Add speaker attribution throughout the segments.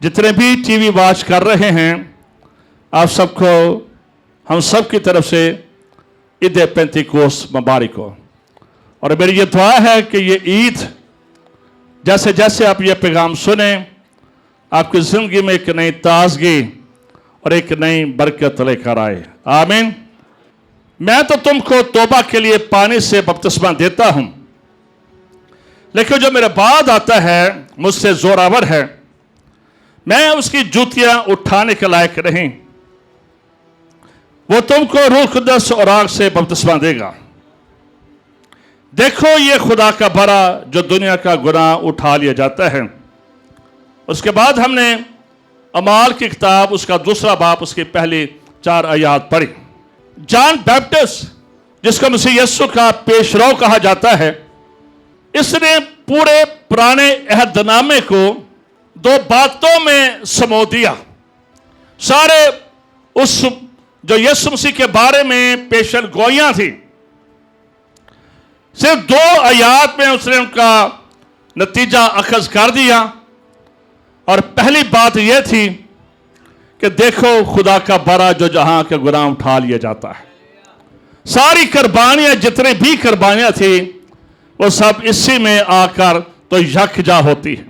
Speaker 1: जितने भी TV watch कर रहे हैं, आप सबको हम सब की तरफ से ईद पेंतीकोस्त मुबारक हो। और मेरी ये दुआ है कि ये ईद जैसे जैसे आप ये पैगाम सुने, आपकी ज़िंदगी में एक नई ताजगी और एक नई बरकत लेकर आए। आमीन। मैं तो तुमको तौबा के लिए पानी से बपतिस्मा देता हूं, लेकिन जो मेरे बाद आता है मुझसे जोरावर है, मैं उसकी जूतियां उठाने के लायक नहीं। वो तुमको रूह कुद्दस और आग से बपतिस्मा देगा। देखो ये खुदा का बरा जो दुनिया का गुनाह उठा लिया जाता है। उसके बाद हमने अमाल की किताब उसका दूसरा बाप उसकी पहली 4 आयत पढ़ी। जॉन बैप्टिस्ट, जिसको मसीह यीशु का पेशरो कहा जाता है, इसने पूरे पुराने अहदनामे को 2 बातों में समो दिया। सारे उस जो यीशु मसीह के बारे में पेशन गोइयां थी, सिर्फ 2 आयत में उसने उनका नतीजा अखज कर दिया। और पहली बात यह थी कि देखो खुदा का बरा जो जहां के गुनाह उठा लिया जाता है। सारी कुर्बानियां, जितनी भी कुर्बानियां थी, वो सब इसी में आकर तो यकजा होती है।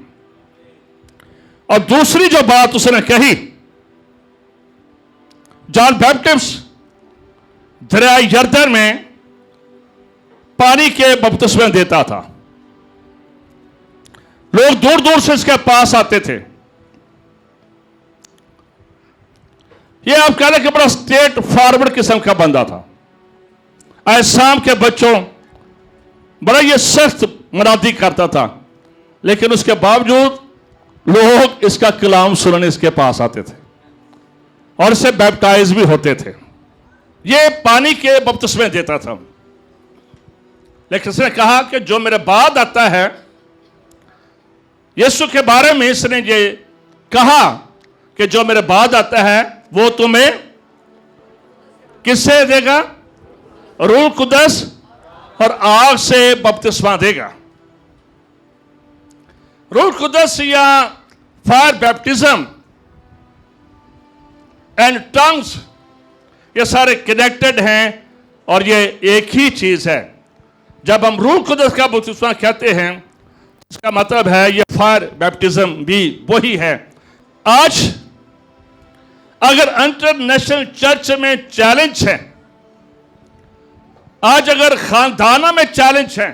Speaker 1: और दूसरी जो बात उसने कही, जॉन बैप्टिस्ट दरिया यरदन में पानी के बपतिस्मे देता था। लोग दूर दूर से इसके पास आते थे। यह आप कह रहे कि बड़ा स्टेट फॉरवर्ड किस्म का बंदा था। आज शाम के बच्चों बड़ा ये सख्त मुनादी करता था, लेकिन उसके बावजूद लोग इसका कलाम सुनने इसके पास आते थे और इससे बैप्टाइज भी होते थे। ये पानी के बपतिस्मे देता था, लेकिन इसने कहा कि जो मेरे बाद आता है, यीशु के बारे में इसने ये कहा कि जो मेरे बाद आता है वो तुम्हें किससे देगा? रूह कुद्दस और आग से बपतिस्मा देगा। रूह कुद्दस या फायर बैप्टिज्म एंड टंग्स, ये सारे कनेक्टेड हैं और ये एक ही चीज है। जब हम रूह कुद्दस का बपतिस्मा कहते हैं, इसका मतलब है ये फायर बैप्टिज्म भी वही है। आज अगर इंटरनेशनल चर्च में चैलेंज है, आज अगर खानदाना में चैलेंज है,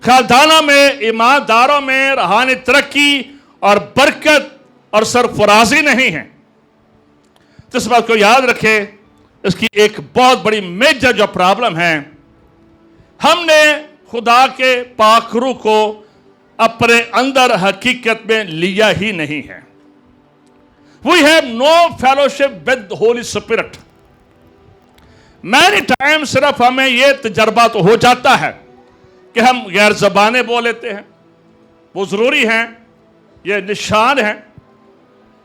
Speaker 1: खानदाना में ईमानदारों में रूहानी तरक्की और बरकत और सरफराजी नहीं है, तो इस बात को याद रखें, इसकी एक बहुत बड़ी मेजर जो प्रॉब्लम है, हमने खुदा के पाक रूह को अपने अंदर हकीकत में लिया ही नहीं है। We have no fellowship with Holy Spirit. Many time सिर्फ हमें यह तजर्बा तो हो जाता है कि हम गैर ज़बानें बोल लेते हैं, वो ज़रूरी हैं, ये निशान है,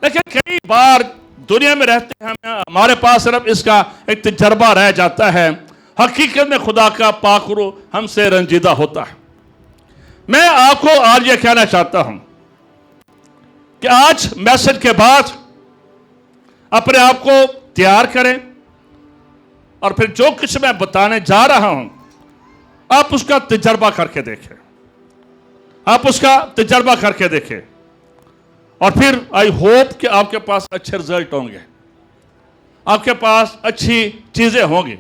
Speaker 1: लेकिन कई बार दुनिया में रहते हैं हमारे पास सिर्फ इसका एक तजर्बा रह जाता है। हकीकत में खुदा का पाक रूह हमसे रंजीदा होता है। मैं आपको आज ये कहना चाहता हूं कि आज मैसेज के बाद अपने आप को तैयार करें और फिर जो कुछ मैं बताने जा रहा हूं, आप उसका तजर्बा करके देखें। आप उसका तजर्बा करके देखें और फिर आई होप कि आपके पास अच्छे रिजल्ट होंगे, आपके पास अच्छी चीजें होंगी।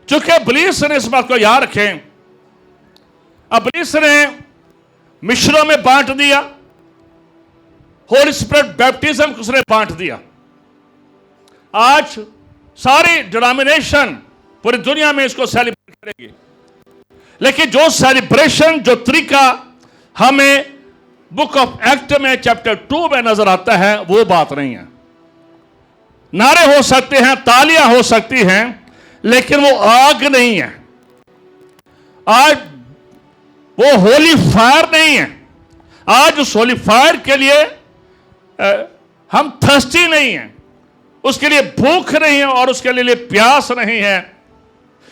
Speaker 1: चूंकि इब्लीस ने इस बात को याद रखें, इब्लीस ने मिशरों में बांट दिया, होली स्पिरिट बैप्टिज्म को उसने बांट दिया। आज सारी डिनोमिनेशन पूरी दुनिया में इसको सेलिब्रेट करेगी, लेकिन जो सेलिब्रेशन, जो तरीका हमें बुक ऑफ एक्ट में चैप्टर 2 में नजर आता है, वो बात नहीं है। नारे हो सकते हैं, तालियां हो सकती हैं, लेकिन वो आग नहीं है। आज वो होली फायर नहीं है। आज उस होली फायर के लिए हम थर्स्टी नहीं हैं, उसके लिए भूख नहीं है और उसके लिए प्यास नहीं है।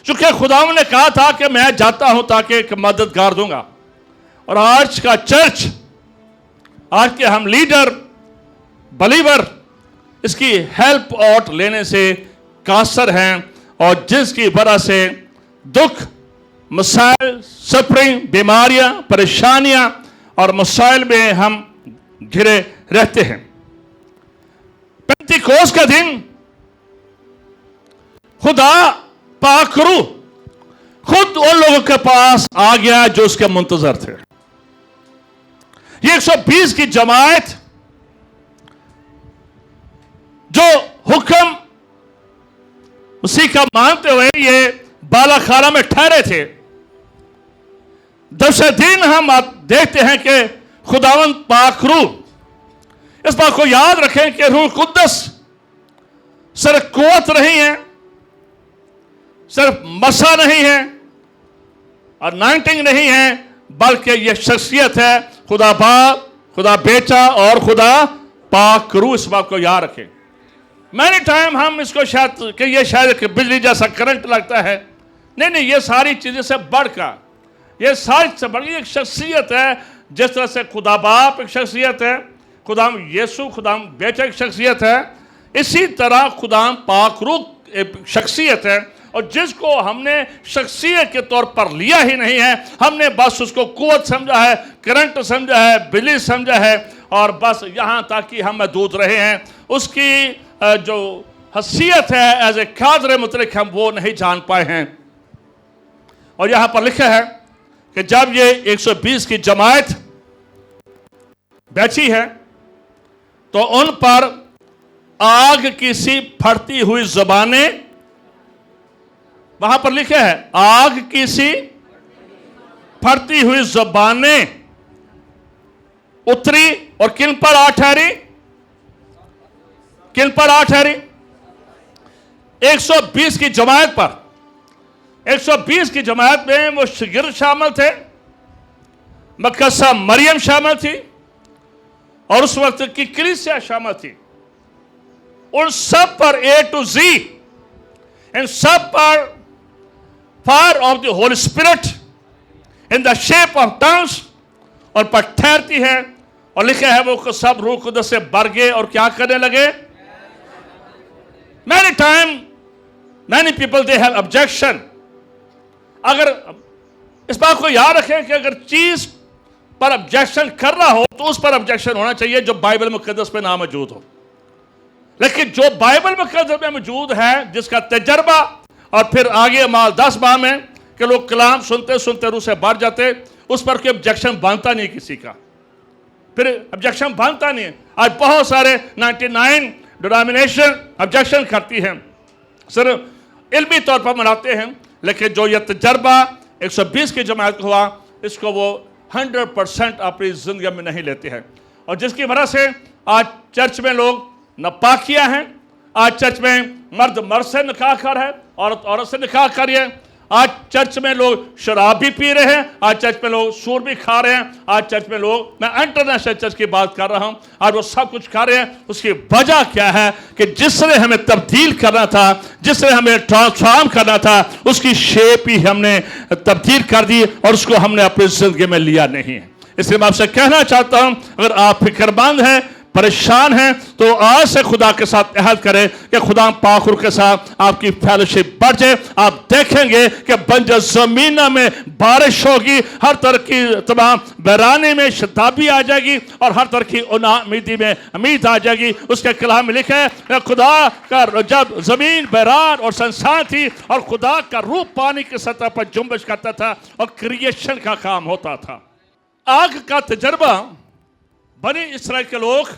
Speaker 1: चूंकि खुदा ने कहा था कि मैं जाता हूं ताकि एक मददगार दूंगा। और आज का चर्च, आज के हम लीडर बलीवर इसकी हेल्प आउट लेने से कासर हैं, और जिसकी वजह से दुख, मसाइल, सफरिंग, बीमारियां, परेशानियां और मसाइल में हम घिरे रहते हैं। पेंतिकोस्त का दिन खुदा पाक रूह खुद उन लोगों के पास आ गया जो उसके मुंतजर थे। ये 120 की जमात जो हुक्म उसी का मानते हुए ये बालाखारा में ठहरे थे, दूसरे दिन हम देखते हैं कि खुदावंद पाक रूह, इस बात को याद रखें कि रूह कुद्दस सिर्फ कुव्वत नहीं है, सिर्फ मसा नहीं है, अनॉइंटिंग नहीं है, बल्कि यह शख्सियत है खुदा बाप, खुदा बेटा और खुदा पाक रूह। इस बात को याद रखें। मैनी टाइम हम इसको शायद कि ये शायद बिजली जैसा करंट लगता है, नहीं, ये सारी चीजें से बढ़कर, ये सारी से बढ़कर एक शख्सियत है। जिस तरह से खुदा बाप एक शख्सियत है, खुदाम यीशु खुदाम बेटा एक शख्सियत है, इसी तरह खुदाम पाक रूह एक शख्सियत है। और जिसको हमने शख्सियत के तौर पर लिया ही नहीं है, हमने बस उसको कुव्वत समझा है, करंट समझा है, बिजली समझा है, और बस यहाँ तक कि हम महदूद रहे हैं। उसकी जो हसीयत है एज ए कादर मुतलक हम वो नहीं जान पाए हैं। और यहाँ पर लिखा है कि जब ये 120 की जमात बैठी है तो उन पर आग की सी फटती हुई ज़बानें, वहां पर लिखा है आग की सी फटती हुई ज़बानें उतरी, और किन पर आ ठहरी? किन पर आ ठहरी? 120 की जमात पर। 120 की जमात में वो शिगिर शामिल थे, मकसा मरियम शामिल थी, और उस वक्त की कलीसिया शामिल थी। उन सब पर A to Z, इन सब पर fire of the Holi spirit in the shape of tongues और पर ठहरती है। और लिखा है वो सब रूह कुदस से भर गए और क्या करने लगे? Many time many people they have objection. अगर इस बात को याद रखें कि अगर चीज पर ऑब्जेक्शन कर रहा हो तो उस पर ऑब्जेक्शन होना चाहिए जो बाइबल मुकद्दस में ना मौजूद हो। लेकिन जो बाइबल मुकद्दस में मौजूद है, जिसका तजर्बा, और फिर आगे माल 10 बार में कि लोग कलाम सुनते सुनते रूह से भर जाते, उस पर कोई ऑब्जेक्शन बनता नहीं किसी का, फिर ऑब्जेक्शन बनता नहीं। आज बहुत सारे 99 डिनोमिनेशन ऑब्जेक्शन करती हैं, सिर्फ इल्मी तौर पर मनाते हैं, लेकिन जो यह तजर्बा 120 की जमात को हुआ, इसको वो 100% अपनी जिंदगी में नहीं लेते हैं। और जिसकी वजह से आज चर्च में लोग नापाकिया हैं, आज चर्च में मर्द मर्द से निकाह कर है, औरत औरत से निकाह कर रही है, आज चर्च में लोग शराब भी पी रहे हैं, आज चर्च में लोग सूर भी खा रहे हैं, आज चर्च में लोग, मैं इंटरनेशनल चर्च की बात कर रहा हूं, आज वो सब कुछ खा रहे हैं। उसकी वजह क्या है कि जिसने हमें तब्दील करना था, जिसने हमें ट्रांसफॉर्म करना था, उसकी शेप ही हमने तब्दील कर दी और उसको हमने अपनी जिंदगी में लिया नहीं है। इसलिए मैं आपसे कहना चाहता हूं, अगर आप फिक्रमंद हैं, परेशान हैं, तो आज से खुदा के साथ अहद करें कि खुदा पाक रूह के साथ आपकी फेलोशिप बढ़ जाए। आप देखेंगे कि बंजर जमीन में बारिश होगी, हर तरह की तमाम बैरानी में शताबी आ जाएगी, और हर तरह की उम्मीदी में उम्मीद आ जाएगी। उसके कलाम में लिखा है खुदा का जब जमीन बैरान और संसार थी और खुदा का रूह पानी की सतह पर जुम्बिश करता था और क्रिएशन का काम होता था। आग का तजर्बा, बनी इस्राएल के लोग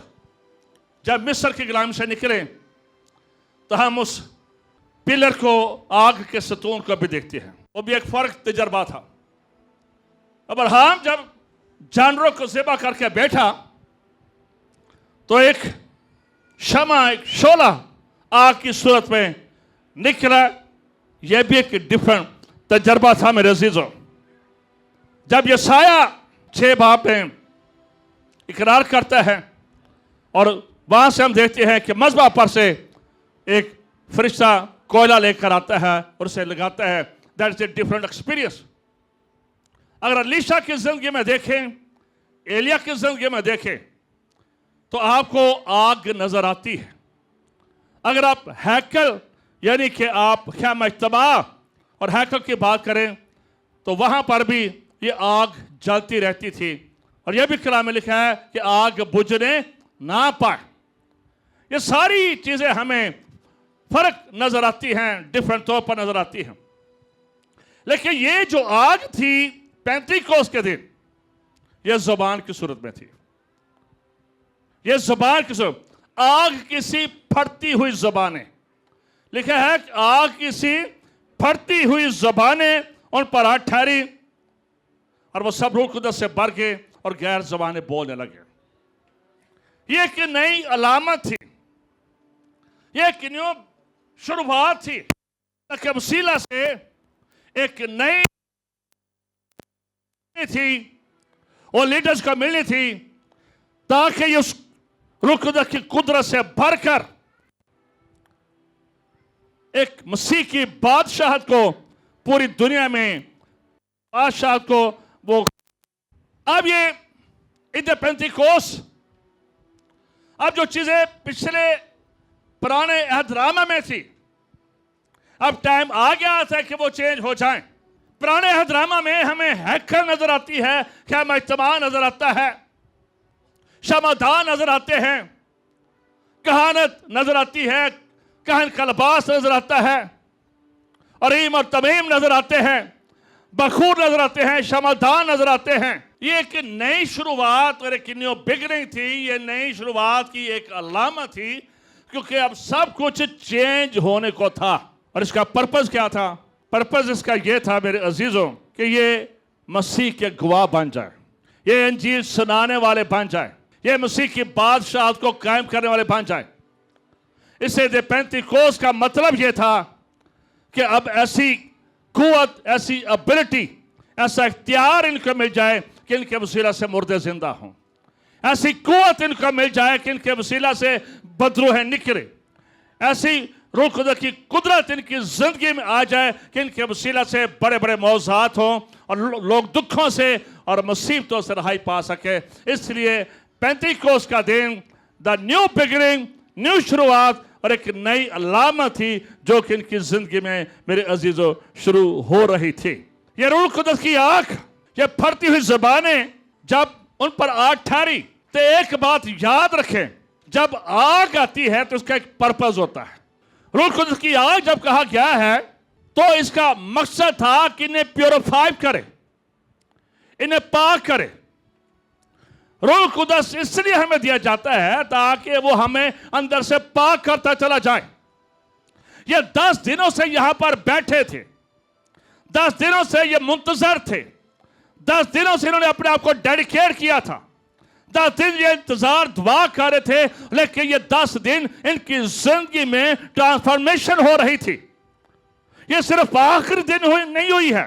Speaker 1: जब मिस्र की गुलामी से निकले तो हम उस पिलर को, आग के सतून को भी देखते हैं, वो भी एक फर्क तजर्बा था। अब्राहम जब जानवरों को ज़िबा करके बैठा तो एक शमा, एक शोला आग की सूरत में निकला। यह भी एक डिफरेंट तजर्बा था मेरे अजीजों। जब यशाया 6 बाब में इकरार करता है और वहां से हम देखते हैं कि मज़बा पर से एक फरिश्ता कोयला लेकर आता है और उसे लगाता है। That is a different experience. अगर अलीशा की जिंदगी में देखें, एलिया की जिंदगी में देखें, तो आपको आग नजर आती है। अगर आप हैकल यानी कि आप ख़ैमा इज्तिमा और हैकल की बात करें तो वहां पर भी ये आग जलती रहती थी, और यह भी कलाम में लिखा है कि आग बुझने ना पाए। ये सारी चीजें हमें फर्क नजर आती हैं, डिफरेंट तौर पर नजर आती हैं। लेकिन ये जो आग थी पेंतीकोस्त के दिन, ये जुबान की सूरत में थी। ये जुबान की सूरत, आग किसी फटती हुई जुबानें, लिखा है कि आग किसी फटती हुई जुबानें उन पर आ ठहरी, और वो सब रूह कुदरत से भर गए और गैर जुबानें बोलने लगे। ये एक नई अलामत थी, ये एक न्यू शुरुआत थी कि वसीला से एक नई थी, वो लीडर्स को मिलनी थी, ताकि उस रूह कुदरत की कुदरत से भरकर एक मसीह की बादशाहत को पूरी दुनिया में बादशाहत को वो। अब ये ईद पेंतीकोस्त, अब जो चीजें पिछले पुराने अहदनामा में थी, अब टाइम आ गया था कि वो चेंज हो जाएं। पुराने अहदनामा में हमें हैकल नजर आती है, ख़ैमा इज्तिमा नजर आता है, शमादान नजर आते हैं, कहानत नजर आती है, कहन का लिबास नजर आता है, और ईम और तमीम नजर आते हैं, बखूर नजर आते हैं, शमादान नजर आते हैं। ये एक नई शुरुआत और एक न्यू बिगनिंग थी। ये नई शुरुआत की एक अलामत थी, क्योंकि अब सब कुछ चेंज होने को था। और इसका पर्पस क्या था? पर्पस इसका यह था मेरे अजीजों कि ये मसीह के गवाह बन जाए, ये इंजील सुनाने वाले बन जाए, ये मसीह की बादशाहत को कायम करने वाले बन जाए। इसे दे पेंतीकोस्त का मतलब यह था कि अब ऐसी कुव्वत, ऐसी एबिलिटी, ऐसा इख्तियार इनको मिल जाए कि इनके वसीला से मुर्दे जिंदा हों। ऐसी कुव्वत इनको मिल जाए कि इनके वसीला से बदरूहें निकले। ऐसी रूह कुदरत की कुदरत इनकी जिंदगी में आ जाए कि इनके वसीला से बड़े बड़े मौज़ात हों और लोग दुखों से और मुसीबतों से रहाई पा सके। इसलिए पेंतीकोस्त का दिन द न्यू बिगिनिंग, न्यू शुरुआत और एक नई अलामत थी जो कि इनकी जिंदगी में मेरे अजीजों शुरू हो रही थी। ये रूह कुदरत की आग, ये फटती हुई ज़बानें जब उन पर आग ठहरी, तो एक बात याद रखें, जब आग आती है तो उसका एक पर्पस होता है। रूह कुदरत की आग जब कहा गया है तो इसका मकसद था कि इन्हें प्योरीफाई करे, इन्हें पाक करे। रूह कुदस इसलिए हमें दिया जाता है ताकि वो हमें अंदर से पाक करता चला जाए। ये 10 दिनों से यहां पर बैठे थे, 10 दिनों से ये मुंतजर थे, 10 दिनों से इन्होंने अपने आप को डेडिकेट किया था, 10 दिन ये इंतजार दुआ कर रहे थे, लेकिन ये 10 दिन इनकी जिंदगी में ट्रांसफॉर्मेशन हो रही थी। ये सिर्फ आखिरी दिन नहीं हुई है,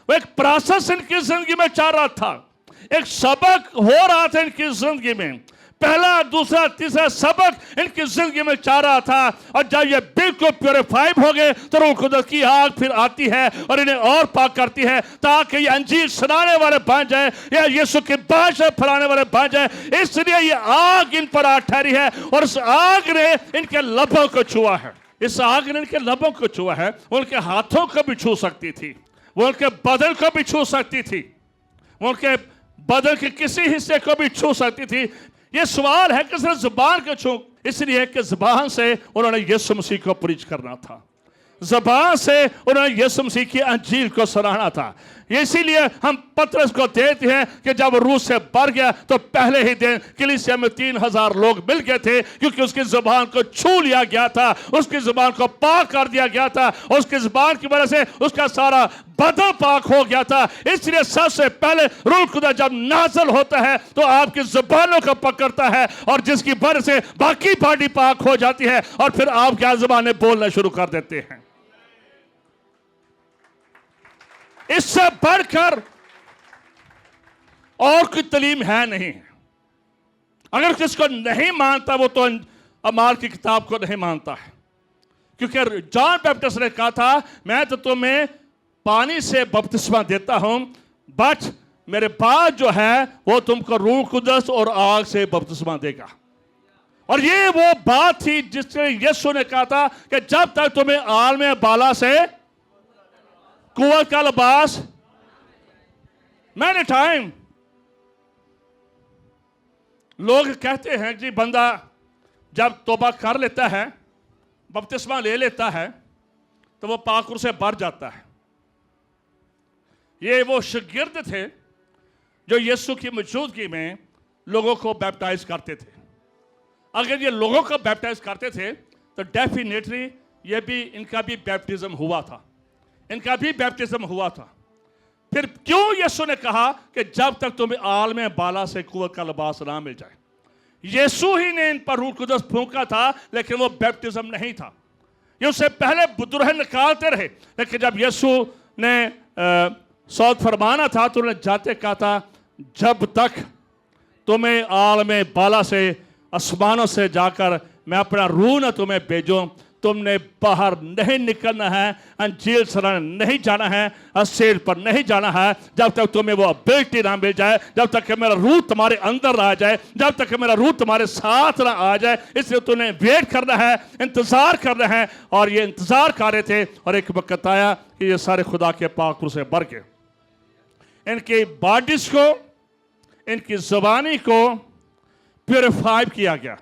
Speaker 1: वो एक प्रोसेस इनकी जिंदगी में चल रहा था, एक सबक हो रहा था इनकी जिंदगी में। पहला, दूसरा, तीसरा सबक इनकी जिंदगी में चल रहा था, और जब ये बिल्कुल प्योरीफाइड हो गए तो रूह कुदरत की आग फिर आती है और इन्हें और पाक करती है ताकि ये अंजीर सुनाने वाले बन जाए या यीशु की बादशाह फैलाने वाले बन जाए। इसलिए ये आग इन पर आ ठहरी है और उस आग ने इनके लबों को छुआ है। इस आग ने इनके लबों को छुआ है। वो उनके हाथों को भी छू सकती थी, वो उनके बदन को भी छू सकती थी, वो उनके बदन के किसी हिस्से को भी छू सकती थी। ये सवाल है कि सिर्फ जुबान को छू, इसलिए कि जुबान से उन्होंने यीशु मसीह को प्रीच करना था, जुबान से उन्होंने यीशु मसीह की अंजील को सुनाना था। इसीलिए हम पतरस को देते हैं कि जब रूह से भर गया तो पहले ही दिन कलीसिया में 3000 लोग मिल गए थे, क्योंकि उसकी जुबान को छू लिया गया था, उसकी जुबान को पाक कर दिया गया था, उसकी जुबान की वजह से उसका सारा बदन पाक हो गया था। इसलिए सबसे पहले रूह खुदा जब नाज़िल होता है तो आपकी जुबानों को पकड़ता है, और जिसकी वजह से बाकी बॉडी पाक हो जाती है, और फिर आप क्या जुबानें बोलना शुरू कर देते हैं। इससे बढ़कर और कोई तालीम है नहीं। अगर किसको नहीं मानता वो तो अमाल की किताब को नहीं मानता है, क्योंकि जॉन बैप्टिस्ट ने कहा था, मैं तो तुम्हें पानी से बपतिस्मा देता हूं, बट मेरे बाद जो है वो तुमको रूह कुदस और आग से बपतिस्मा देगा। और ये वो बात थी जिसने यीशु ने कहा था कि जब तक तुम्हें आलम बाला से कुव्वत का लिबास, मैंने टाइम लोग कहते हैं कि बंदा जब तौबा कर लेता है, बपतिस्मा ले लेता है, तो वो पाकुर से भर जाता है। ये वो शागिर्द थे जो यीशु की मौजूदगी में लोगों को बैप्टाइज करते थे। अगर ये लोगों को बैप्टाइज करते थे तो डेफिनेटली ये भी इनका भी बैप्टिज्म हुआ था, इनका भी बैप्टिज्म हुआ था। फिर क्यों यीशु ने कहा कि जब तक तुम्हें आलम बाला से कुव्वत का लिबास ना मिल जाए? यीशु ही ने इन पर रूह कुदस फूंका था, लेकिन वो बैप्टिज्म नहीं था। ये उससे पहले बुजुर्ग निकालते रहे, लेकिन जब यीशु ने सौत फरमाना था तो उन्होंने जाते कहा था, जब तक तुम्हें आलम बाला से आसमानों से जाकर मैं अपना रूह न तुम्हें भेजूं, तुमने बाहर नहीं निकलना है, अंजील सुनाने नहीं जाना है, अस्सेल पर नहीं जाना है, जब तक तुम्हें वो एबिलिटी ना मिल जाए, जब तक कि मेरा रूह तुम्हारे अंदर आ जाए, जब तक कि मेरा रूह तुम्हारे साथ ना आ जाए। इसलिए तुम्हें वेट करना है, इंतजार करना है। और ये इंतजार कर रहे थे, और एक वक्त आया कि ये सारे खुदा के पाक से भर के इनकी बॉडीज को, इनकी ज़बानी को प्योरीफाई किया गया।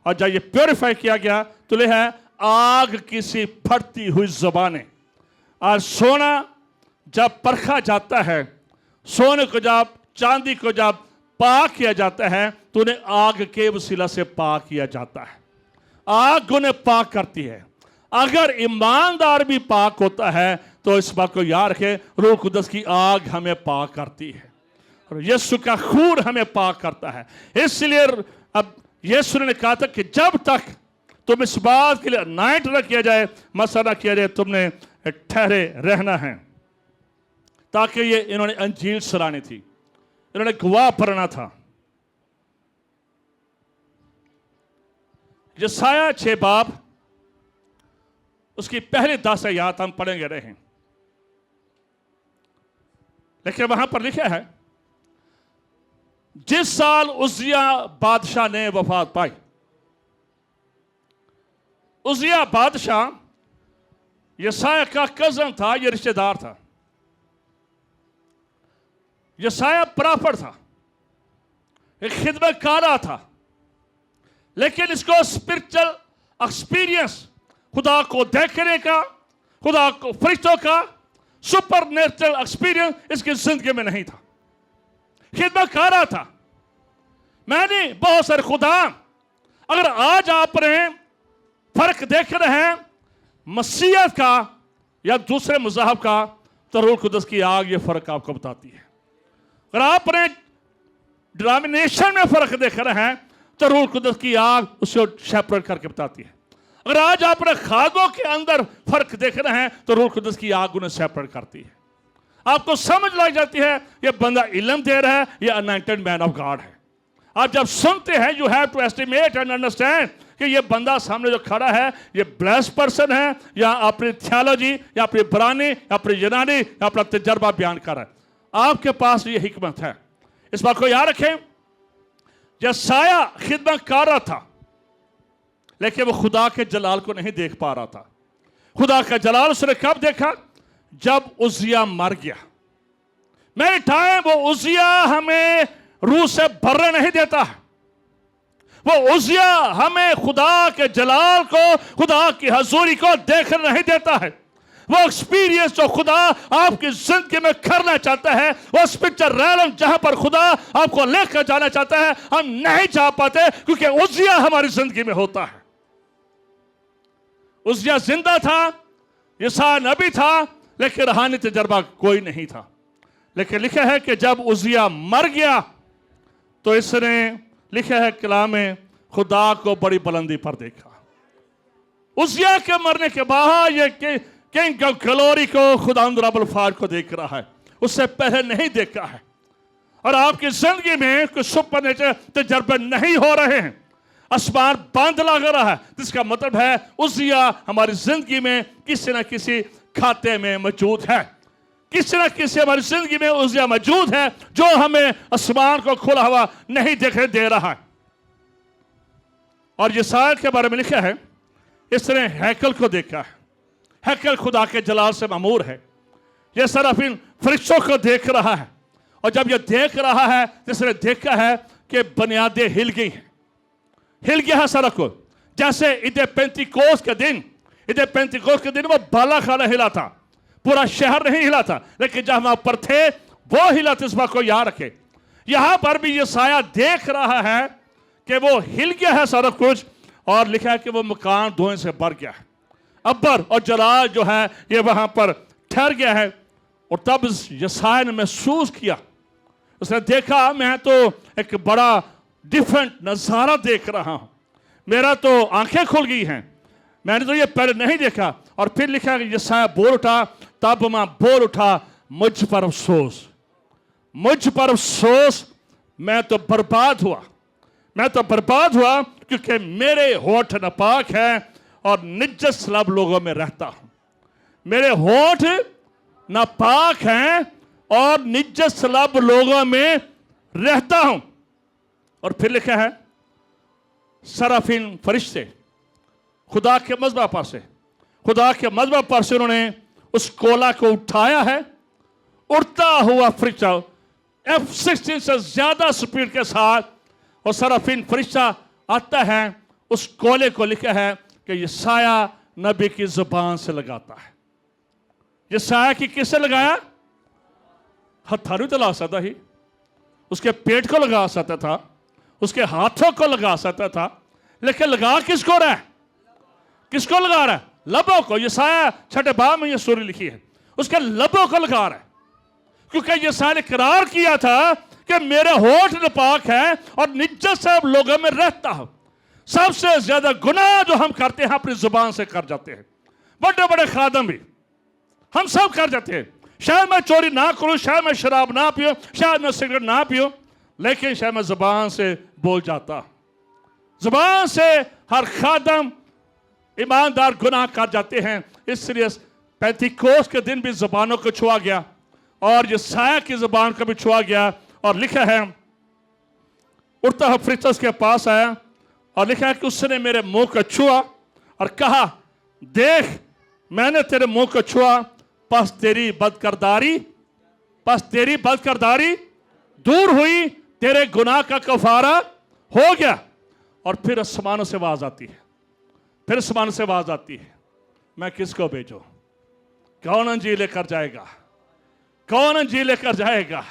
Speaker 1: और जब ये प्योरीफाई किया गया तो ले है आग किसी फटती हुई ज़बानें। और सोना जब परखा जाता है, सोने को जब, चांदी को जब पाक किया जाता है तो उन्हें आग के वसीला से पाक किया जाता है। आग उन्हें पाक करती है। अगर ईमानदार भी पाक होता है तो इस बात को याद रखें, रूह कुदस की आग हमें पाक करती है और यीशु का खून हमें पाक करता है। इसलिए अब यीशु ने कहा था कि जब तक तुम इस बात के लिए नाइट न किया जाए, मसा न किया जाए, तुमने ठहरे रहना है। ताकि ये इन्होंने अंजील सुनानी थी, इन्होंने गवाह पढ़ना था। यशायाह 6 बाब उसकी पहली 10 आयत हम पढ़ेंगे रहे, लेकिन वहां पर लिखा है, जिस साल उज्जिया बादशाह ने वफात पाई। उज्जिया बादशाह यशायाह का कजन था, ये रिश्तेदार था। यशायाह प्रॉफिट था, एक खिदमतकार था, लेकिन इसको स्पिरिचुअल एक्सपीरियंस, खुदा को देखने का, खुदा को फरिश्तों का सुपर नेचुरल एक्सपीरियंस इसकी जिंदगी में नहीं था। खिदमतकार था। मैंने बहुत सारे खुदा, अगर आज आपने फर्क देख रहे हैं मसीहत का या दूसरे मज़हब का, तो रूह कुदस की आग ये फर्क आपको बताती है। अगर आपने डिनोमिनेशन में फर्क देख रहे हैं तो रूह कुदस की आग उसे सेपरेट करके बताती है। अगर आज आपने खादों के अंदर फर्क देख रहे हैं तो रूह कुदस की आग उन्हें सेपरेट करती है। आपको समझ लग जाती है ये बंदा इल्म दे रहा है, ये अनॉइंटेड मैन ऑफ गॉड है। आप जब सुनते हैं, you have to estimate and understand कि ये बंदा सामने जो खड़ा है ये ब्लेस्ड पर्सन है, या अपनी थियोलॉजी या अपनी पुरानी या अपनी यूनानी या अपना तजर्बा बयान कर रहा है। आपके पास ये हिकमत है, इस बात को याद रखें। यशायाह खिदमत कर रहा था, लेकिन वो खुदा के जलाल को नहीं देख पा रहा था। खुदा का जलाल उसने कब देखा? जब उज्जिया मर गया। मेरे टाइम वो उज्जिया हमें रूह से भरने नहीं देता है। वो उज्जिया हमें खुदा के जलाल को, खुदा की हजूरी को देखने नहीं देता है। वो एक्सपीरियंस जो खुदा आपकी जिंदगी में करना चाहता है, वो स्पिरिचुअल रैलम जहां पर खुदा आपको लेकर जाना चाहता है, हम नहीं जा पाते क्योंकि उज्जिया हमारी जिंदगी में होता है। उज्जिया जिंदा था, यशायाह नबी था, लेकिन रूहानी तजर्बा कोई नहीं था। लेकिन लिखा है कि जब उज्जिया मर गया तो इसने लिखा है कलाम में, खुदा को बड़ी बुलंदी पर देखा। उज्जिया के मरने के बाद ये किंग ऑफ ग्लोरी को, खुदा रब्बुल फाद को देख रहा है, उससे पहले नहीं देखा है। और आपकी जिंदगी में कुछ सुपरनेचुरल तजर्बे नहीं हो रहे हैं, आसमान बंद लग रहा है, जिसका मतलब है उज्जिया हमारी जिंदगी में किसी न किसी खाते में मौजूद है। किसी न किसी हमारी जिंदगी में उजिया मौजूद है जो हमें आसमान को खुला हुआ नहीं दिखाई दे रहा है। और यशायाह के बारे में लिखा है, इसने हैकल को देखा है। हैकल खुदा के जलाल से मामूर है। यह सराफीन फरिश्तों को देख रहा है, और जब यह देख रहा है तो इसने देखा है कि बुनियादें हिल गई हैं, हिल गया है सारा कुछ। जैसे ईद पेंतिकोस्त के दिन वो बाला खाना हिला था, पूरा शहर नहीं हिला था, लेकिन जहां वहां पर थे वो हिला था। इस बात को याद रखे। यहां पर भी यशायाह देख रहा है कि वो हिल गया है सारा कुछ, और लिखा है कि वो मकान धुएं से भर गया है। अब्बर और जलाल जो है ये वहां पर ठहर गया है। और तब यशायाह ने महसूस किया, उसने देखा मैं तो एक बड़ा डिफरेंट नजारा देख रहा हूं, मेरा तो आंखें खुल गई हैं, मैंने तो ये पहले नहीं देखा। और फिर लिखा कि यशायाह बोल उठा, तब मैं बोल उठा, मुझ पर अफसोस, मुझ पर अफसोस, मैं तो बर्बाद हुआ, मैं तो बर्बाद हुआ, क्योंकि मेरे होठ नापाक है और निजस लब लोगों में रहता हूं। मेरे होठ नापाक हैं और निजस लब लोगों में रहता हूं। और फिर लिखा है, सराफीन फरिश्ते खुदा के मज़बा पर से, खुदा के मज़बा पर से उन्होंने उस कोला को उठाया है। उड़ता हुआ फरिश्ता F-16 से ज्यादा स्पीड के साथ, और सराफीन फरिश्ता आता है, उस कोले को लिखा है कि यशायाह नबी की जुबान से लगाता है। यशायाह की किससे लगाया? हथारू तो ला सकता ही, उसके पेट को लगा सकता था, उसके हाथों को लगा सकता था, लेकिन लगा किसको रहा है? किसको लगा रहा है? लबों को। यशायाह 6 बाब में यह सूरी लिखी है, उसके लबों को लगा रहा है, क्योंकि यशायाह ने करार किया था कि मेरे होठ नापाक है और निज्जत से लोगों में रहता हूं। सबसे ज्यादा गुनाह जो हम करते हैं अपनी जुबान से कर जाते हैं। बड़े बड़े खादम भी हम सब कर जाते हैं। शायद मैं चोरी ना करूं, शायद मैं शराब ना पियो, शायद मैं सिगरेट ना पियो, लेकिन शायद मैं जुबान से बोल जाता। जुबान से हर खादम ईमानदार गुनाह कर जाते हैं। इसलिए पेंतिकोस्त के दिन भी जुबानों को छुआ गया, और यशायाह की जुबान को भी छुआ गया। और लिखा है, उड़ता हुआ फरिश्ता उसके पास आया, और लिखा है कि उसने मेरे मुंह को छुआ और कहा, देख मैंने तेरे मुंह को छुआ, बस तेरी बदकरदारी दूर हुई, तेरे गुनाह का कफारा हो गया। और फिर आसमानों से आवाज आती है, फिर आसमानों से आवाज आती है, मैं किसको भेजूं? कौन अंजीर लेकर जाएगा? कौन अंजीर लेकर जाएगा?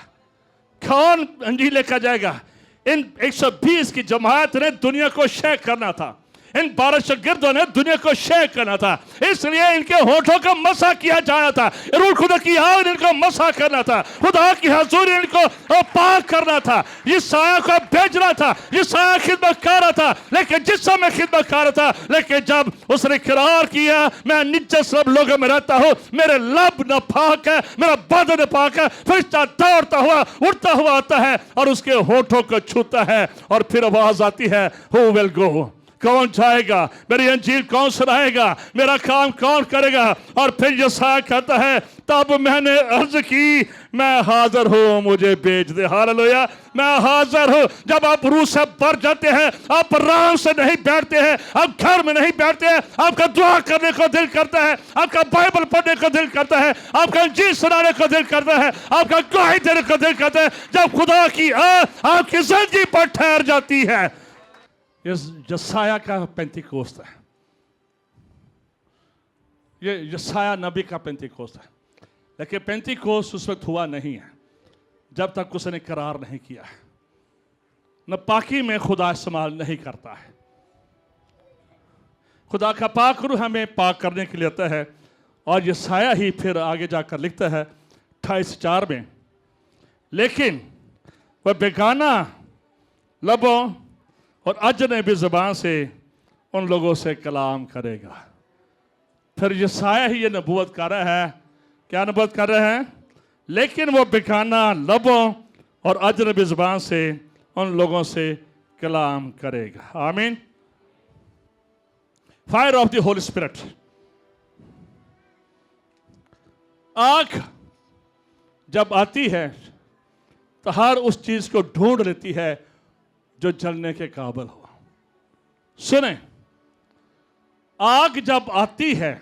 Speaker 1: कौन अंजीर लेकर जाएगा? इन 120 की जमात ने दुनिया को शेक करना था, इन 12 शागिर्दों ने दुनिया को शेक करना था, इसलिए इनके होठों का मसा किया जाना था। रूह खुदा की आग इनको मसा करना था, खुदा की हजूरी इनको पाक करना था, यशायाह को भेजना था। यशायाह खिदमत कर रहा था, लेकिन जिस समय खिदमत कर रहा था, लेकिन जब उसने करार किया मैं निज्जत सब लोगों में रहता हूं, मेरे लब नापाक है, मेरा बदन नापाक है, फरिश्ता दौड़ता हुआ उड़ता हुआ आता है और उसके होठों को छूता है। और फिर आवाज आती है, हु विल गो? कौन जाएगा? मेरी अंजीर कौन सुनाएगा? मेरा काम कौन करेगा? और फिर यशायाह कहता है, तब मैंने अर्ज की, मैं हाजिर हूं, मुझे भेज दे। हालेलुया, मैं हाजिर हूं। जब आप रूह से भर जाते हैं, आप आराम से नहीं बैठते हैं, आप घर में नहीं बैठते हैं, आपका दुआ करने को दिल करता है, आपका बाइबल पढ़ने को दिल करता है, आपका अंजीर सुनाने को दिल करता है, आपका गवाही देने को दिल करता है। जब खुदा की आपकी जिंदगी पर ठहर जाती है, यशायाह का पेंतिकोस्त है, ये यशायाह नबी का पेंतिकोस्त है। लेकिन पेंतिकोस्त उस वक्त हुआ नहीं है जब तक उसने करार नहीं किया है। नापाकी में खुदा इस्तेमाल नहीं करता है। खुदा का पाक रूह हमें पाक करने के लिए आता है। और यशायाह ही फिर आगे जाकर लिखता है 28:4 में, लेकिन वह बेगाना लबों और अजनबी ज़बान से उन लोगों से कलाम करेगा। फिर यशायाह ही ये नबूवत कर रहा है। क्या नबूवत कर रहे हैं? लेकिन वो बेगाना लबों और अजनबी ज़बान से उन लोगों से कलाम करेगा। आमीन। Fire of the Holi spirit, आग जब आती है तो हर उस चीज को ढूंढ लेती है जो जलने के काबिल हो। सुने, आग जब आती है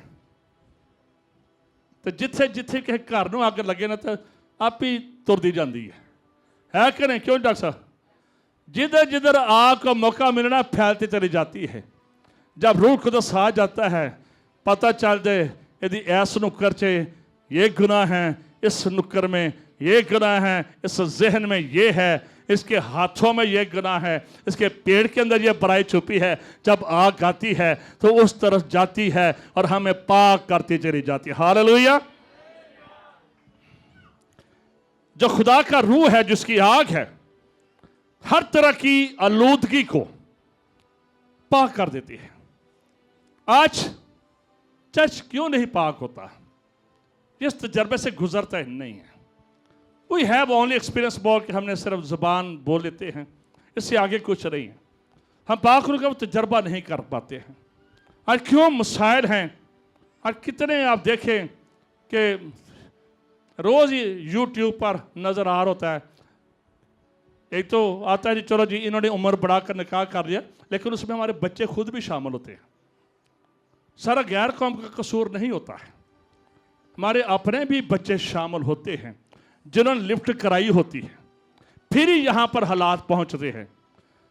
Speaker 1: तो जिथे जिथे के घर में आग लगे ना तो आप ही तुरदी जाती है कि नहीं? क्यों डॉक्टर साहब? जिधर जिधर आग को मौका मिलना फैलती चली जाती है। जब रूह कुदस आ जाता है, पता चल जाए यदि ऐस नुक्कर चे ये गुनाह है, इस नुक्कर में ये गुनाह है, इस जहन में ये है, इसके हाथों में ये गुनाह है, इसके पेड़ के अंदर ये बुराई छुपी है। जब आग आती है तो उस तरफ जाती है और हमें पाक करती चली जाती है। हालेलुया। जो खुदा का रूह है, जिसकी आग है, हर तरह की आलूदगी को पाक कर देती है। आज चर्च क्यों नहीं पाक होता? इस तजर्बे से गुजरता ही नहीं है। वी हैव ओनली एक्सपीरियंस बोल के हमने सिर्फ जुबान बोल लेते हैं, इससे आगे कुछ नहीं है। हम पाक रूह का तजर्बा नहीं कर पाते हैं। आज क्यों मसाइल हैं? आज कितने आप देखें कि रोज़ ही यूट्यूब पर नज़र आ रहा होता है। एक तो आता है जी, चलो जी इन्होंने उम्र बढ़ाकर निकाह कर लिया, लेकिन उसमें हमारे बच्चे खुद भी शामिल होते हैं। सारा गैर कौम का कसूर नहीं होता है, हमारे अपने भी बच्चे शामिल होते हैं जिन्होंने लिफ्ट कराई होती है, फिर ही यहाँ पर हालात पहुँचते हैं।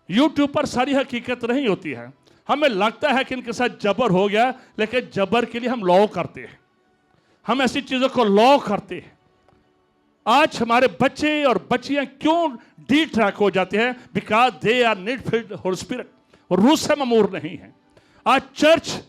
Speaker 1: यूट्यूब पर सारी हकीकत नहीं होती है। हमें लगता है कि इनके साथ जबर हो गया, लेकिन जबर के लिए हम लॉ करते हैं, हम ऐसी चीज़ों को लॉ करते हैं। आज हमारे बच्चे और बच्चियां क्यों डी ट्रैक हो जाते हैं? Because they are need filled Holy Spirit, और रूह से ममूर नहीं है। आज चर्च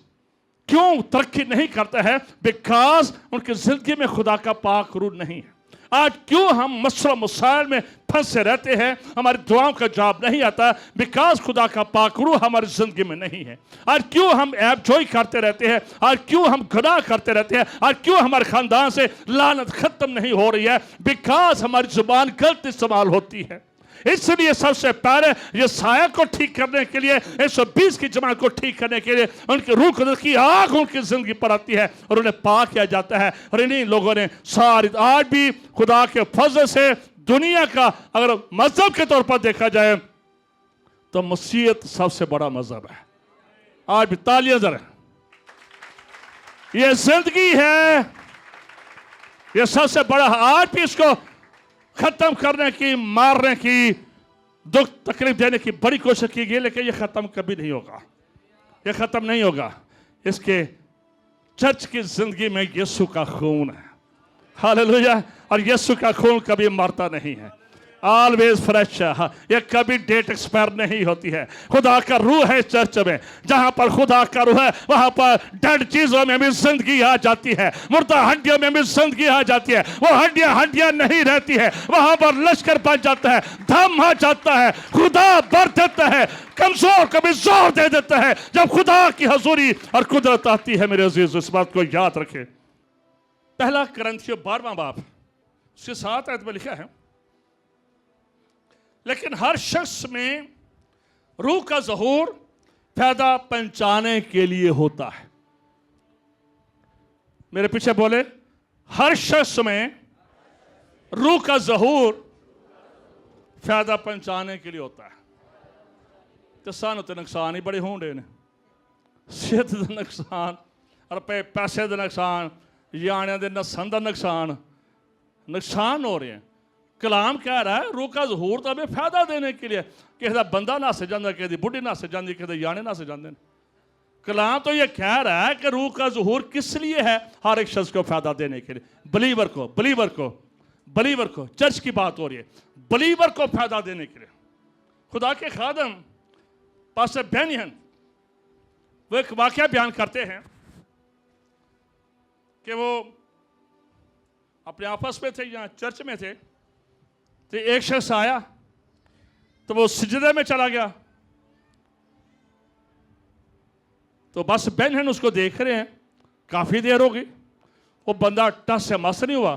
Speaker 1: क्यों तरक्की नहीं करता है? बिकॉज उनकी जिंदगी में खुदा का पाक रूह नहीं है। आज क्यों हम मसला मसाइल में फंसे रहते हैं, हमारी दुआओं का जवाब नहीं आता? बिकॉज खुदा का पाक रूह हमारी जिंदगी में नहीं है। आज क्यों हम ऐब जोई करते रहते हैं? आज क्यों हम गुनाह करते रहते हैं? आज क्यों हमारे खानदान से लानत खत्म नहीं हो रही है? बिकॉज हमारी जुबान गलत इस्तेमाल होती है। इसलिए सबसे पहले ये साया को ठीक करने के लिए, 120 की जमात को ठीक करने के लिए उनकी रूह कुदरत की आग उनकी जिंदगी पर आती है और उन्हें पाक किया जाता है। और इन्हीं लोगों ने सारी, आज भी खुदा के फजल से दुनिया का अगर मजहब के तौर पर देखा जाए तो मसीहत सबसे बड़ा मजहब है। आज भी तालियां जरा, ये जिंदगी है, ये सबसे बड़ा। आज भी इसको खत्म करने की, मारने की, दुख तकलीफ देने की बड़ी कोशिश की गई, लेकिन ये खत्म कभी नहीं होगा, ये खत्म नहीं होगा। इसके चर्च की जिंदगी में यीशु का खून है। हालेलुया। और यीशु का खून कभी मरता नहीं है, ऑलवेज फ्रेश है। ये कभी डेट एक्सपायर नहीं होती है। खुदा का रूह है चर्च में, जहां पर खुदा का रूह है वहां पर डेड चीजों में भी जिंदगी आ जाती है, मुर्दा हड्डियों में भी जिंदगी आ जाती है। वो हड्डियां हड्डियां नहीं रहती है, वहां पर लश्कर बच जाता है, दम आ जाता है, खुदा भर देता है, कमजोर कभी जोर दे देता है। जब खुदा की हजूरी और कुदरत आती है, मेरे अजीज, इस बात को याद रखें। पहला कुरिन्थियों 12वां बाब उसके 7 आयत में लिखा है, लेकिन हर शख्स में रूह का ज़हूर फायदा पहुंचाने के लिए होता है। मेरे पीछे बोले, हर शख्स में रूह का ज़हूर फायदा पहुंचाने के लिए होता है। तो सानू तो नुकसान ही बड़े होंगे ने, सेहत का नुकसान, रुपए पैसे का नुकसान, यानियां दे नसन का नुकसान हो रहे हैं। कलाम कह रहा है रूह का ज़हूर तो हमें फायदा देने के लिए। किसी का बंदा नस जाता, किसी की बुढ़ी नस जाती, किसी के याने नस जाते हैं। कलाम तो ये कह रहा है कि रूह का ज़हूर किस लिए है? हर एक शख्स को फायदा देने के लिए, बलीवर को, बलीवर को, बलीवर को। चर्च की बात हो रही है, बलीवर को फायदा देने के लिए। खुदा के खादम पास्टर बेनियन वो एक वाकया बयान करते हैं कि वो अपने आपस में थे, यहाँ चर्च में थे, तो एक शख्स आया तो वो सिजदे में चला गया। तो बस बेनियन उसको देख रहे हैं, काफी देर हो गई, वो बंदा टस से मस नहीं हुआ।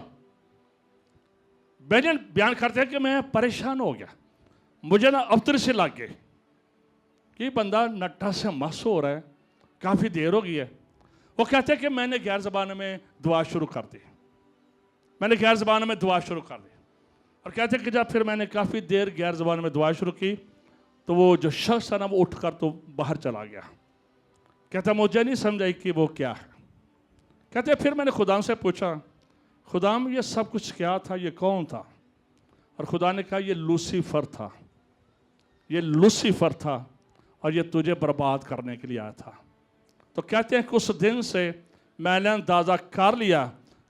Speaker 1: बेनियन बयान करते हैं कि मैं परेशान हो गया, मुझे ना अवतर से लग गए कि बंदा नट्टा से मस हो रहा है, काफी देर हो गई है। वो कहते हैं कि मैंने गैर ज़बान में दुआ शुरू कर दी। मैंने गैर ज़बान में दुआ शुरू कर दी और कहते कि जब फिर मैंने काफ़ी देर गैर ज़बान में दुआ शुरू की तो वो जो शख्स था ना वो उठकर तो बाहर चला गया। कहता मुझे नहीं समझ आई कि वो क्या है। कहते फिर मैंने खुदा से पूछा, खुदाम ये सब कुछ क्या था, ये कौन था? और खुदा ने कहा ये लूसीफर था, ये लूसीफर था और ये तुझे बर्बाद करने के लिए आया था। तो कहते हैं कि उस दिन से मैंने अंदाज़ा कर लिया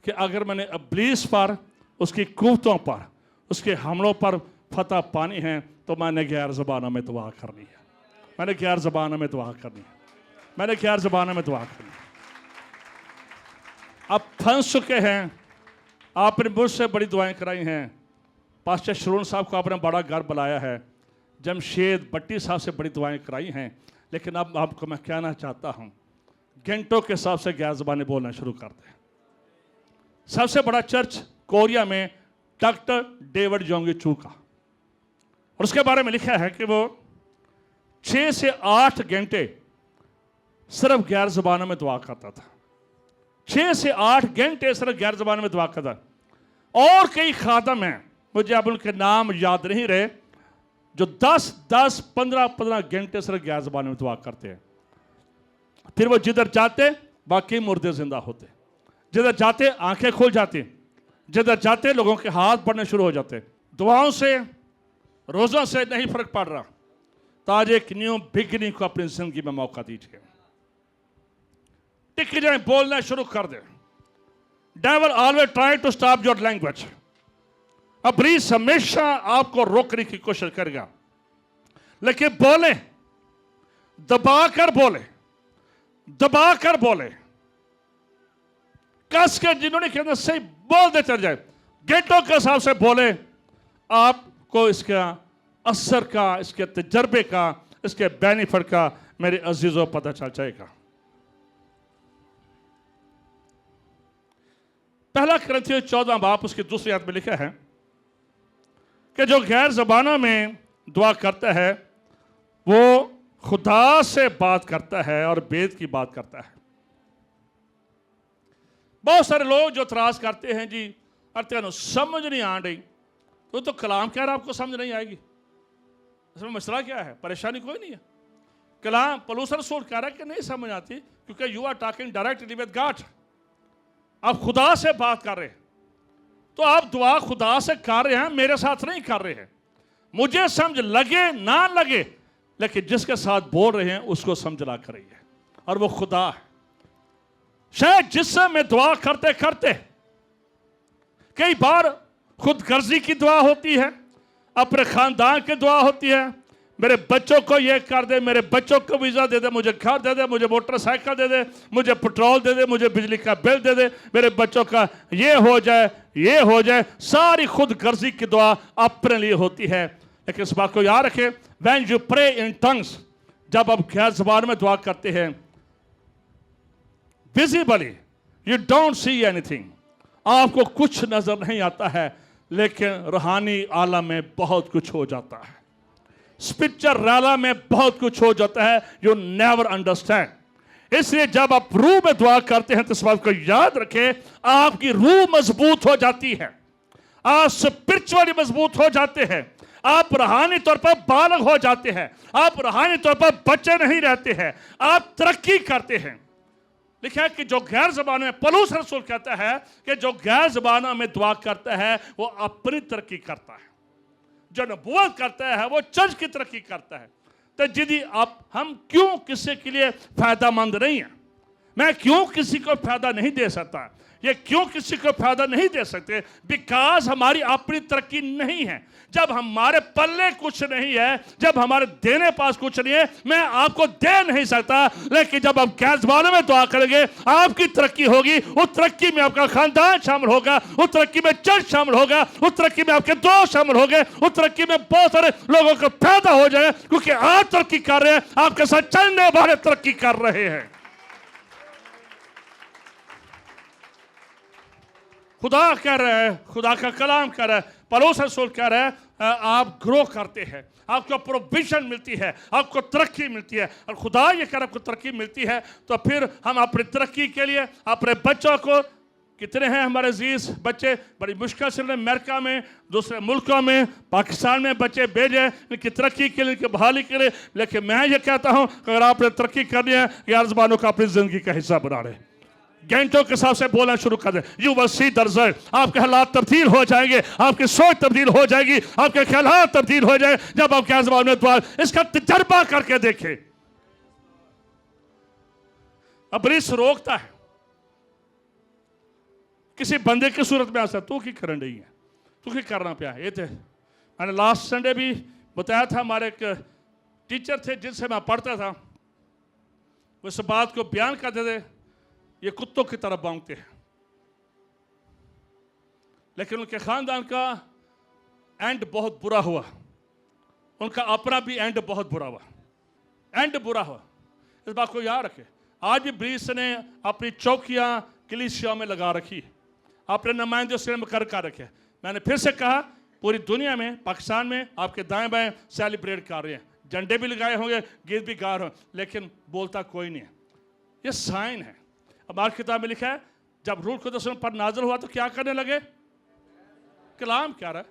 Speaker 1: कि अगर मैंने इब्लीस पर, उसकी कुव्वतों पर, उसके हमलों पर फतह पानी है तो मैंने गैर ज़बानों में दुआ करनी है, मैंने गैर ज़बानों में दुआ करनी है, मैंने गैर ज़बानों में दुआ करनी है। आप फंस चुके हैं, आपने मुझसे बड़ी दुआएं कराई हैं, पास्टर शरून साहब को आपने बड़ा घर बुलाया है, जमशेद भट्टी साहब से बड़ी दुआएं कराई हैं, लेकिन अब आपको मैं कहना चाहता हूँ घंटों के हिसाब से गैर ज़बानें बोलना शुरू कर दें। सबसे बड़ा चर्च कोरिया में डॉक्टर डेविड जोंगी चू का, और उसके बारे में लिखा है कि वो 6 से 8 घंटे सिर्फ गैर ज़बानों में दुआ करता था, 6 से 8 घंटे सिर्फ गैर ज़बानों में दुआ करता। और कई खादम हैं, मुझे अब उनके नाम याद नहीं रहे, जो 10-10, 15-15 घंटे सिर्फ गैर ज़बान में दुआ करते हैं। फिर वो जिधर जाते बाकी मुर्दे जिंदा होते, जिधर जाते आंखें खुल जाती, जिधर जाते लोगों के हाथ बढ़ने शुरू हो जाते। दुआओं से, रोज़ों से नहीं फर्क पड़ रहा, तो आज एक न्यू बिगिनिंग को अपनी जिंदगी में मौका दीजिए। टिक जाए, बोलना शुरू कर दे। Devil always try to stop your language. इब्लीस हमेशा आपको रोकने की कोशिश करेगा, लेकिन बोले, दबाकर बोले, दबाकर बोले, कस के जिन्होंने कहना सही बोल दे चल जाए, घंटों के हिसाब से बोले, आपको इसका असर का, इसके तजर्बे का, इसके बेनिफिट का मेरे अजीजों पता चल जाएगा। पहला कुरिन्थियों 14 बाब उसकी दूसरी आयत में लिखा है कि जो गैर ज़बानों में दुआ करता है वो खुदा से बात करता है और वेद की बात करता है। बहुत सारे लोग जो तराज करते हैं जी अर्थ समझ नहीं आ रही, तो कलाम कह रहा आपको समझ नहीं आएगी। इसमें मसला क्या है? परेशानी कोई नहीं है। कलाम पौलुस रसूल कह रहा है कि नहीं समझ आती क्योंकि you are talking directly with God, आप खुदा से बात कर रहे हैं, तो आप दुआ खुदा से कर रहे हैं, मेरे साथ नहीं कर रहे हैं। मुझे समझ लगे ना लगे, लेकिन जिसके साथ बोल रहे हैं उसको समझ ला करिए, और वो खुदा है। शायद जिससे मैं दुआ करते करते कई बार खुद गर्जी की दुआ होती है, अपने खानदान की दुआ होती है, मेरे बच्चों को ये कर दे, मेरे बच्चों को वीज़ा दे दे, मुझे घर दे दे, मुझे मोटरसाइकिल दे दे, मुझे पेट्रोल दे दे, मुझे बिजली का बिल दे दे, मेरे बच्चों का ये हो जाए, ये हो जाए। सारी खुद गर्जी की दुआ अपने लिए होती है। लेकिन इस बात को याद रखें, when you pray in tongues, जब आप गैर ज़बान में दुआ करते हैं, visibly you don't see anything, आपको कुछ नजर नहीं आता है, लेकिन रूहानी आलम में बहुत कुछ हो जाता है, स्पिरिचुअल आलम में बहुत कुछ हो जाता है, यू नेवर अंडरस्टैंड। इसलिए जब आप रूह में दुआ करते हैं तो इस बात को याद रखें, आपकी रूह मजबूत हो जाती है, आप स्पिरिचुअली मजबूत हो जाते हैं, आप रूहानी तौर पर बालग हो जाते हैं, आप रूहानी तौर पर बच्चे नहीं रहते हैं, आप तरक्की करते हैं। लिखा है कि जो गैर ज़बान में, पौलुस रसूल कहता है कि जो गैर ज़बान में दुआ करता है वो अपनी तरक्की करता है, जो नबूवत करता है वो चर्च की तरक्की करता है। तो यदि आप, हम क्यों किसी के लिए फायदामंद नहीं है, मैं क्यों किसी को फायदा नहीं दे सकता, ये क्यों किसी को फायदा नहीं दे सकते? बिकॉज हमारी अपनी तरक्की नहीं है। जब हमारे पल्ले कुछ नहीं है, जब हमारे देने पास कुछ नहीं है, मैं आपको दे नहीं सकता। लेकिन जब आप गैर ज़बानों में दुआ करेंगे, आपकी तरक्की होगी, उस तरक्की में आपका खानदान शामिल होगा, उस तरक्की में चर्च शामिल होगा, उस तरक्की में आपके दोस्त शामिल होंगे, उस तरक्की में बहुत सारे लोगों को फायदा हो जाएगा, क्योंकि आप तरक्की कर रहे हैं, आपके साथ चलने वाले तरक्की कर रहे हैं। खुदा कह रहा है, खुदा का कलाम कह रहा है, पौलुस रसूल कह रहा है, आप ग्रो करते हैं, आपको प्रोविजन मिलती है, आपको तरक्की मिलती है। और खुदा ये कह रहा है आपको तरक्की मिलती है, तो फिर हम अपनी तरक्की के लिए अपने बच्चों को कितने हैं हमारे अजीज बच्चे बड़ी मुश्किल से अमेरिका में, दूसरे मुल्कों में, पाकिस्तान में बच्चे भेजे इनकी तरक्की के लिए, इनकी बहाली के लिए। लेकिन मैं ये कहता हूँ अगर आपने तरक्की करनी है, गैर ज़बानों को अपनी ज़िंदगी का हिस्सा बना लें। घंटों के हिसाब से बोलना शुरू कर दें। You will see the result. आपके हालात तब्दील हो जाएंगे, आपकी सोच तब्दील हो जाएगी, आपके ख्यालात तब्दील हो जाएंगे जब आप गैर ज़बान में दुआ इसका तजर्बा करके देखें। इब्लीस रोकता है किसी बंदे की सूरत में आसा, तू की करन रही है, तू की करना पाया। ये थे मैंने लास्ट संडे भी बताया था, हमारे एक टीचर थे जिनसे मैं पढ़ता था, वो इस बात को बयान करते थे, ये कुत्तों की तरफ भौंकते हैं। लेकिन उनके खानदान का एंड बहुत बुरा हुआ, उनका अपना भी एंड बहुत बुरा हुआ, एंड बुरा हुआ। इस बात को याद रखें। आज भी इब्लीस ने अपनी चौकियां कलीसिया में लगा रखी है, अपने नुमाइंदे से कर रखे। मैंने फिर से कहा, पूरी दुनिया में, पाकिस्तान में आपके दाएं बाएं सेलिब्रेट कर रहे हैं, झंडे भी लगाए होंगे, गीत भी गा रहे होंगे, लेकिन बोलता कोई नहीं है। ये साइन है। हमारी किताब में लिखा है जब रूह कुद्दस पर नाज़िल हुआ तो क्या करने लगे? कलाम क्या रहा है?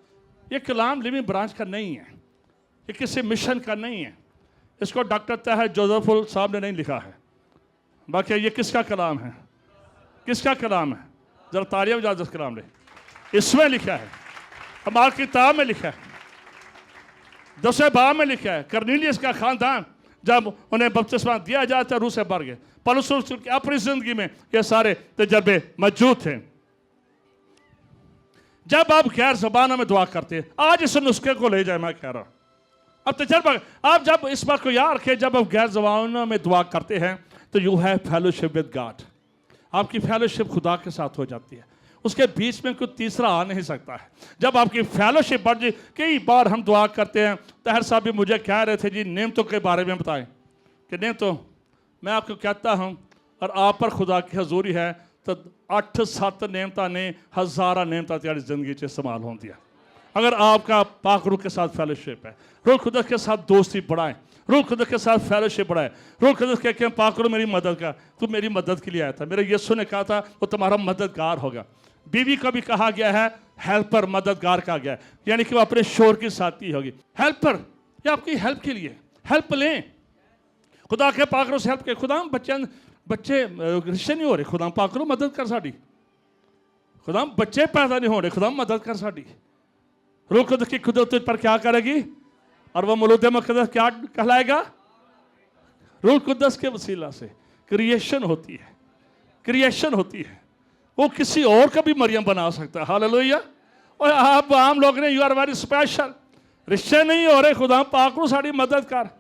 Speaker 1: ये कलाम लिविंग ब्रांच का नहीं है, ये किसी मिशन का नहीं है। इसको डॉक्टर ताहिर जोसेफुल साहब ने नहीं लिखा है। बाकी ये किसका कलाम है? किसका कलाम है? जरा तालियां बजा दो। कलाम ले इसमें लिखा है, हमारी किताब में लिखा है, 10 बाब में लिखा है। करनीलियस का खानदान जब उन्हें बपतिस्मा दिया जाता रूह से भर गए, पौलुस की अपनी जिंदगी में ये सारे तजर्बे मौजूद थे। जब आप गैर ज़बानों में दुआ करते हैं, आज इस नुस्खे को ले जाए, मैं कह रहा हूं अब तजर्बा आप जब इस बात को याद रखें, जब आप गैर ज़बानों में दुआ करते हैं तो you have fellowship with God. आपकी फेलोशिप खुदा के साथ हो जाती है, उसके बीच में कोई तीसरा आ नहीं सकता है। जब आपकी फेलोशिप बढ़ जाए, कई बार हम दुआ करते हैं, ताहिर साहब भी मुझे कह रहे थे जी नेमतों के बारे में बताएं कि नेमतों, मैं आपको कहता हूं और आप पर खुदा की हजूरी है तो 8-7 नेमता ने 1000 नेमता तेरी जिंदगी से इस्तेमाल हो दिया। अगर आपका पाक रूह के साथ फेलोशिप है, रूह खुदा के साथ दोस्ती बढ़ाएं, रूह खुदा के साथ फेलोशिप बढ़ाएं। रूह खुदा के पाक रूह मेरी मदद का, तू मेरी मदद के लिए आया था, मेरे यीशु ने कहा था वो तुम्हारा मददगार होगा। बीवी को भी कहा गया है हेल्पर, मददगार कहा गया है, यानी कि वो अपने शोर की साथी होगी। हेल्पर, ये आपकी हेल्प के लिए, हेल्प लें खुदा के पाक रूह से हेल्प के। खुदा बच्चे रिश्ते नहीं हो रहे, खुदा पाक रूह मदद कर साड़ी। खुदा बच्चे पैदा नहीं हो रहे, खुदा मदद कर साड़ी। रूह खुदा की कुदरत तुझ पर क्या करेगी और वह मौलूद मुक़द्दस क्या कहलाएगा? रूह कुद्दस के वसीला से क्रिएशन होती है, क्रिएशन होती है। वो किसी और का भी मरियम बना सकता है। हालेलुया। और आप आम लोग ने यू आर वेरी स्पेशल, रिश्ते नहीं हो रहे, खुदा पाक रूह साड़ी मदद कर।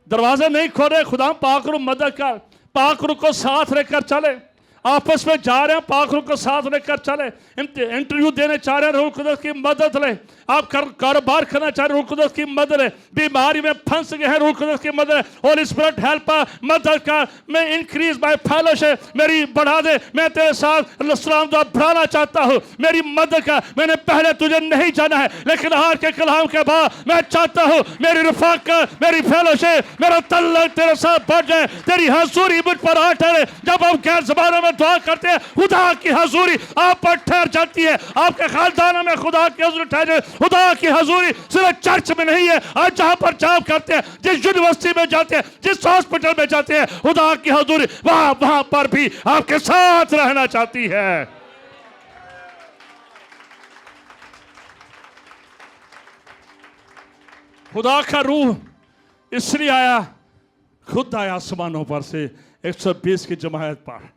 Speaker 1: दरवाजे नहीं खोल रहे, खुदा पाक रूह मदद कर। पाक रूह को साथ लेकर चले, आपस में जा रहे हैं, पाक रूह को साथ लेकर चले। इंटरव्यू देने चाह रहे हैं, रूह कुद्दस की मदद ले। आप कारोबार करना चाह रहे हैं, रूह कुद्दस की मदद ले। बीमारी में फंस गए हैं, रूह कुद्दस की मदद। होली स्पिरिट हेल्प, मदद कर। मैं इंक्रीज बाय फेलोशिप, मेरी बढ़ा दे, मैं तेरे साथ सलाम दुआ बढ़ाना चाहता हूँ, मेरी मदद कर। मैंने पहले तुझे नहीं जाना है, लेकिन आज के कलाम के बाद मैं चाहता हूँ मेरी रफ़ाक़त, मेरी फेलोशिप, मेरा तल्लुक़ तेरे साथ बढ़ जाए, तेरी हज़ूरी मुझ पर आ ठहरे। जब हम गैर ज़बानों में दुआ करते हैं, खुदा की हज़ूरी आप पर ठहर जाती है, आपके खानदानों में खुदा की हज़ूरी ठहर। खुदा की हज़ूरी सिर्फ चर्च में नहीं है, आज जहां पर जॉब करते हैं, जिस यूनिवर्सिटी में जाते हैं, जिस हॉस्पिटल में जाते हैं, खुदा की हज़ूरी वहां पर भी आपके साथ रहना चाहती है। खुदा का रूह इसलिए आया, खुद आया आसमानों पर से 120 की जमायत पर,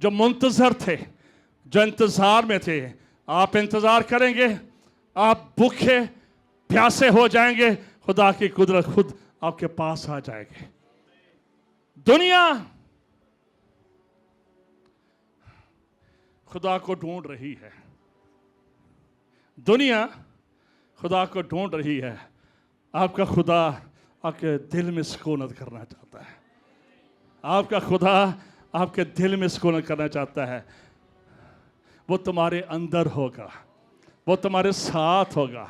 Speaker 1: जो मुंतजर थे, जो इंतजार में थे। आप इंतजार करेंगे, आप भूखे प्यासे हो जाएंगे, खुदा की कुदरत खुद आपके पास आ जाएगी। दुनिया खुदा को ढूंढ रही है, दुनिया खुदा को ढूंढ रही है। आपका खुदा आपके दिल में सुकूनत करना चाहता है, आपका खुदा आपके दिल में सुकूनत करना चाहता है। वो तुम्हारे अंदर होगा, वो तुम्हारे साथ होगा,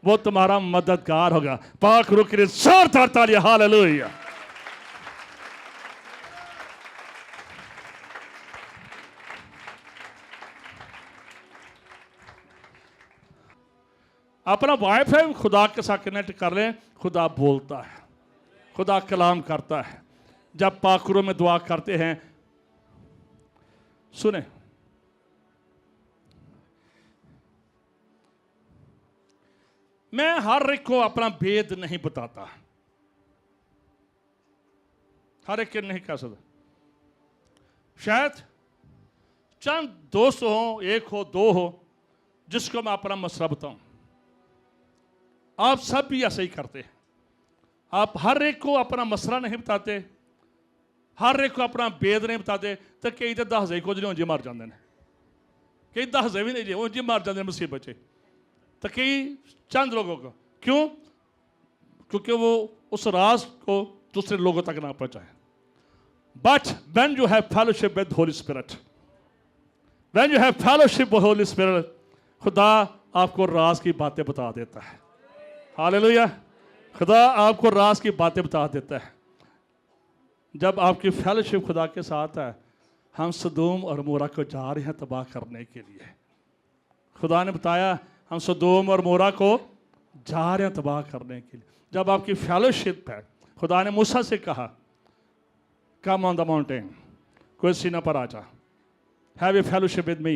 Speaker 1: वो तुम्हारा मददगार होगा। पाक रूह के लिए जोरदार तालियां। हालेलुया। अपना वाइफ है खुदा के साथ कनेक्ट कर लें। खुदा बोलता है, खुदा कलाम करता है। जब पाकुरों में दुआ करते हैं, सुने, मैं हर एक को अपना भेद नहीं बताता, हर एक नहीं कह सकता। शायद चंद दोस्त हो, एक हो, दो हो, जिसको मैं अपना मसला बताऊं। आप सब भी ऐसे ही करते हैं। आप हर एक को अपना मसला नहीं बताते, हर एक को अपना भेद नहीं बताते। तो कई तो दसदे कुछ नहीं, मर जाते हैं। कई दसदे भी नहीं जी, उंज मर जाते हैं मुसीबत से। तो कई चंद लोगों को, क्यों? क्योंकि वो उस राज को दूसरे लोगों तक ना पहुंचाए। But when you have fellowship with Holy spirit, when you have fellowship with Holy spirit, खुदा आपको राज की बातें बता देता है। हालेलुया। खुदा आपको राज की बातें बता देता है। जब आपकी फेलोशिप खुदा के साथ है, हम सदोम और मोरा को जा रहे हैं तबाह करने के लिए। खुदा ने बताया हम सदोम और मोरा को जा रहे हैं तबाह करने के लिए। जब आपकी फेलोशिप है, खुदा ने मूसा से कहा कम ऑन द माउंटेन, कोई सीना पर आ जा, have a fellowship with me,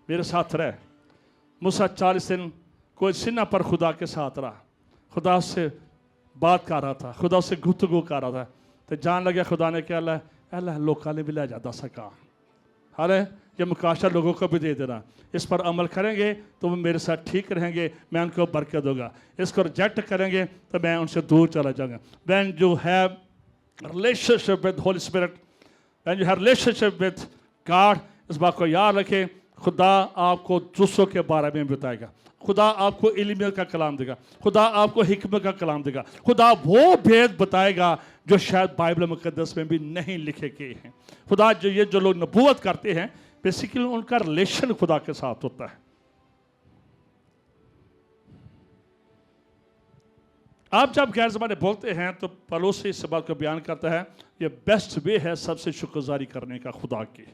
Speaker 1: मेरे साथ रह। मूसा 40 दिन कोई सीना पर खुदा के साथ रहा, खुदा उससे बात कर रहा था, खुदा उससे गुफ्तगू कर रहा था। तो जान लगे खुदा ने क्या अल्लाह लोका ने भी ले जाता सका। हाले ये मुकाशा लोगों को भी दे देना। इस पर अमल करेंगे तो वो मेरे साथ ठीक रहेंगे, मैं उनको बरकत दूंगा। इसको रिजेक्ट करेंगे तो मैं उनसे दूर चला जाऊंगा। When you have relationship with Holy spirit, when you have relationship with God, इस बात को याद रखें, खुदा आपको दूसरों के बारे में बताएगा। खुदा आपको इल्म का कलाम देगा, खुदा आपको हिकमत का कलाम देगा, खुदा वो भेद बताएगा जो शायद बाइबल मुकद्दस में भी नहीं लिखे गए हैं। खुदा जो लोग नबूवत करते हैं, बेसिकली उनका रिलेशन खुदा के साथ होता है। आप जब गैर ज़बानें बोलते हैं तो पौलुस इस बात को बयान करता है, ये बेस्ट वे है सबसे शुक्रगुजारी करने का खुदा की।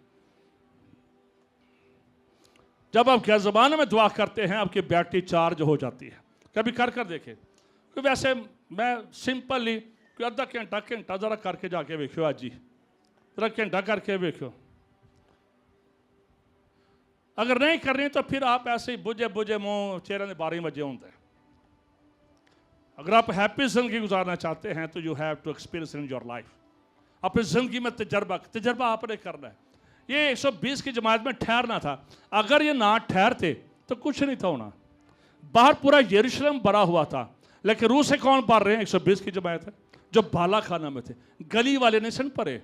Speaker 1: जब आप गैर ज़बानों में दुआ करते हैं, आपकी बैटरी चार्ज हो जाती है। कभी कर कर देखे। तो वैसे मैं सिंपली आधा घंटा जरा करके जाके वेखो, आज जी जरा घंटा करके वेखो। अगर नहीं कर रहे तो फिर आप ऐसे ही बुझे बुझे मुंह चेहरे 12 बजे होंगे। अगर आप हैप्पी जिंदगी गुजारना चाहते हैं तो you have to experience in your life. अपनी जिंदगी में तजर्बा आपने करना है। ये 120 की जमात में ठहरना था। अगर ये ना ठहरते तो कुछ नहीं था होना। बाहर पूरा यरूशलेम भरा हुआ था, लेकिन रूस से कौन भर रहे हैं? 120 की जमात है जो बाला खाना में थे। गली वाले नहीं सन परे,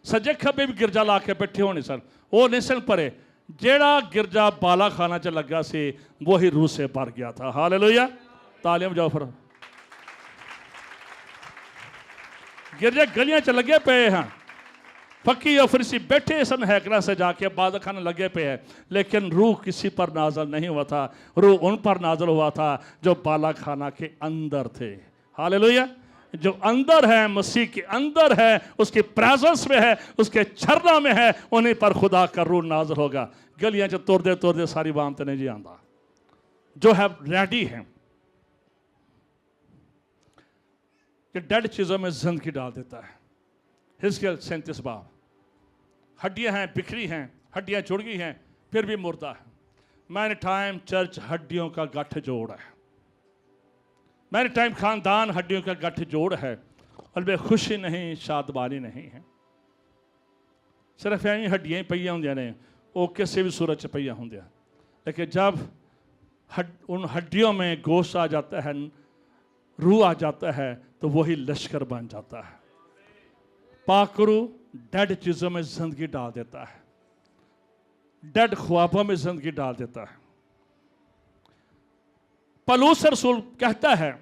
Speaker 1: सजे खबे भी गिरजा ला के बैठे होने सन, वो नहीं सन परे। जेड़ा गिरजा बाला खाना च लगा से वही रूस से भर गया था। हालेलुया, तालियां बजाओ फिर। गिरजा गलियां च लगे पे हैं, फकी और फरीसी बैठे सन हैकड़ा से जाके इबादत खाने लगे पे है, लेकिन रूह किसी पर नाजल नहीं हुआ था। रूह उन पर नाजल हुआ था जो बाला खाना के अंदर थे। हालेलुया। जो अंदर है, मसीह के अंदर है, उसके प्रेजेंस में है, उसके झरना में है, उन्हीं पर खुदा का रूह नाजल होगा। गलियां च तोड़ते तोड़ते सारी बाम तो नहीं जी आंदा। जो है रेडी है, कि डेड चीज़ों में जिंदगी डाल देता है। हिजकिय्याह 37 बाब। हड्डियां हैं, बिखरी हैं, हड्डियां जुड़ गई हैं, फिर भी मुर्दा है। मैनी टाइम चर्च हड्डियों का गठ जोड़ है। मैनी टाइम खानदान हड्डियों का गठ जोड़ है, और वे खुशी नहीं, शादबानी नहीं है। सिर्फ ऐ हड्डियां पईयां होंदियां ने, वो किसी भी सूरत च पईयां होंदियां। लेकिन जब उन हड्डियों में गोश्त आ जाता है, रूह आ जाता है, तो वही लश्कर बन जाता है। पाकरू डेड चीज़ों में जिंदगी डाल देता है, डेड ख्वाबों में जिंदगी डाल देता है। पौलुस रसूल कहता है,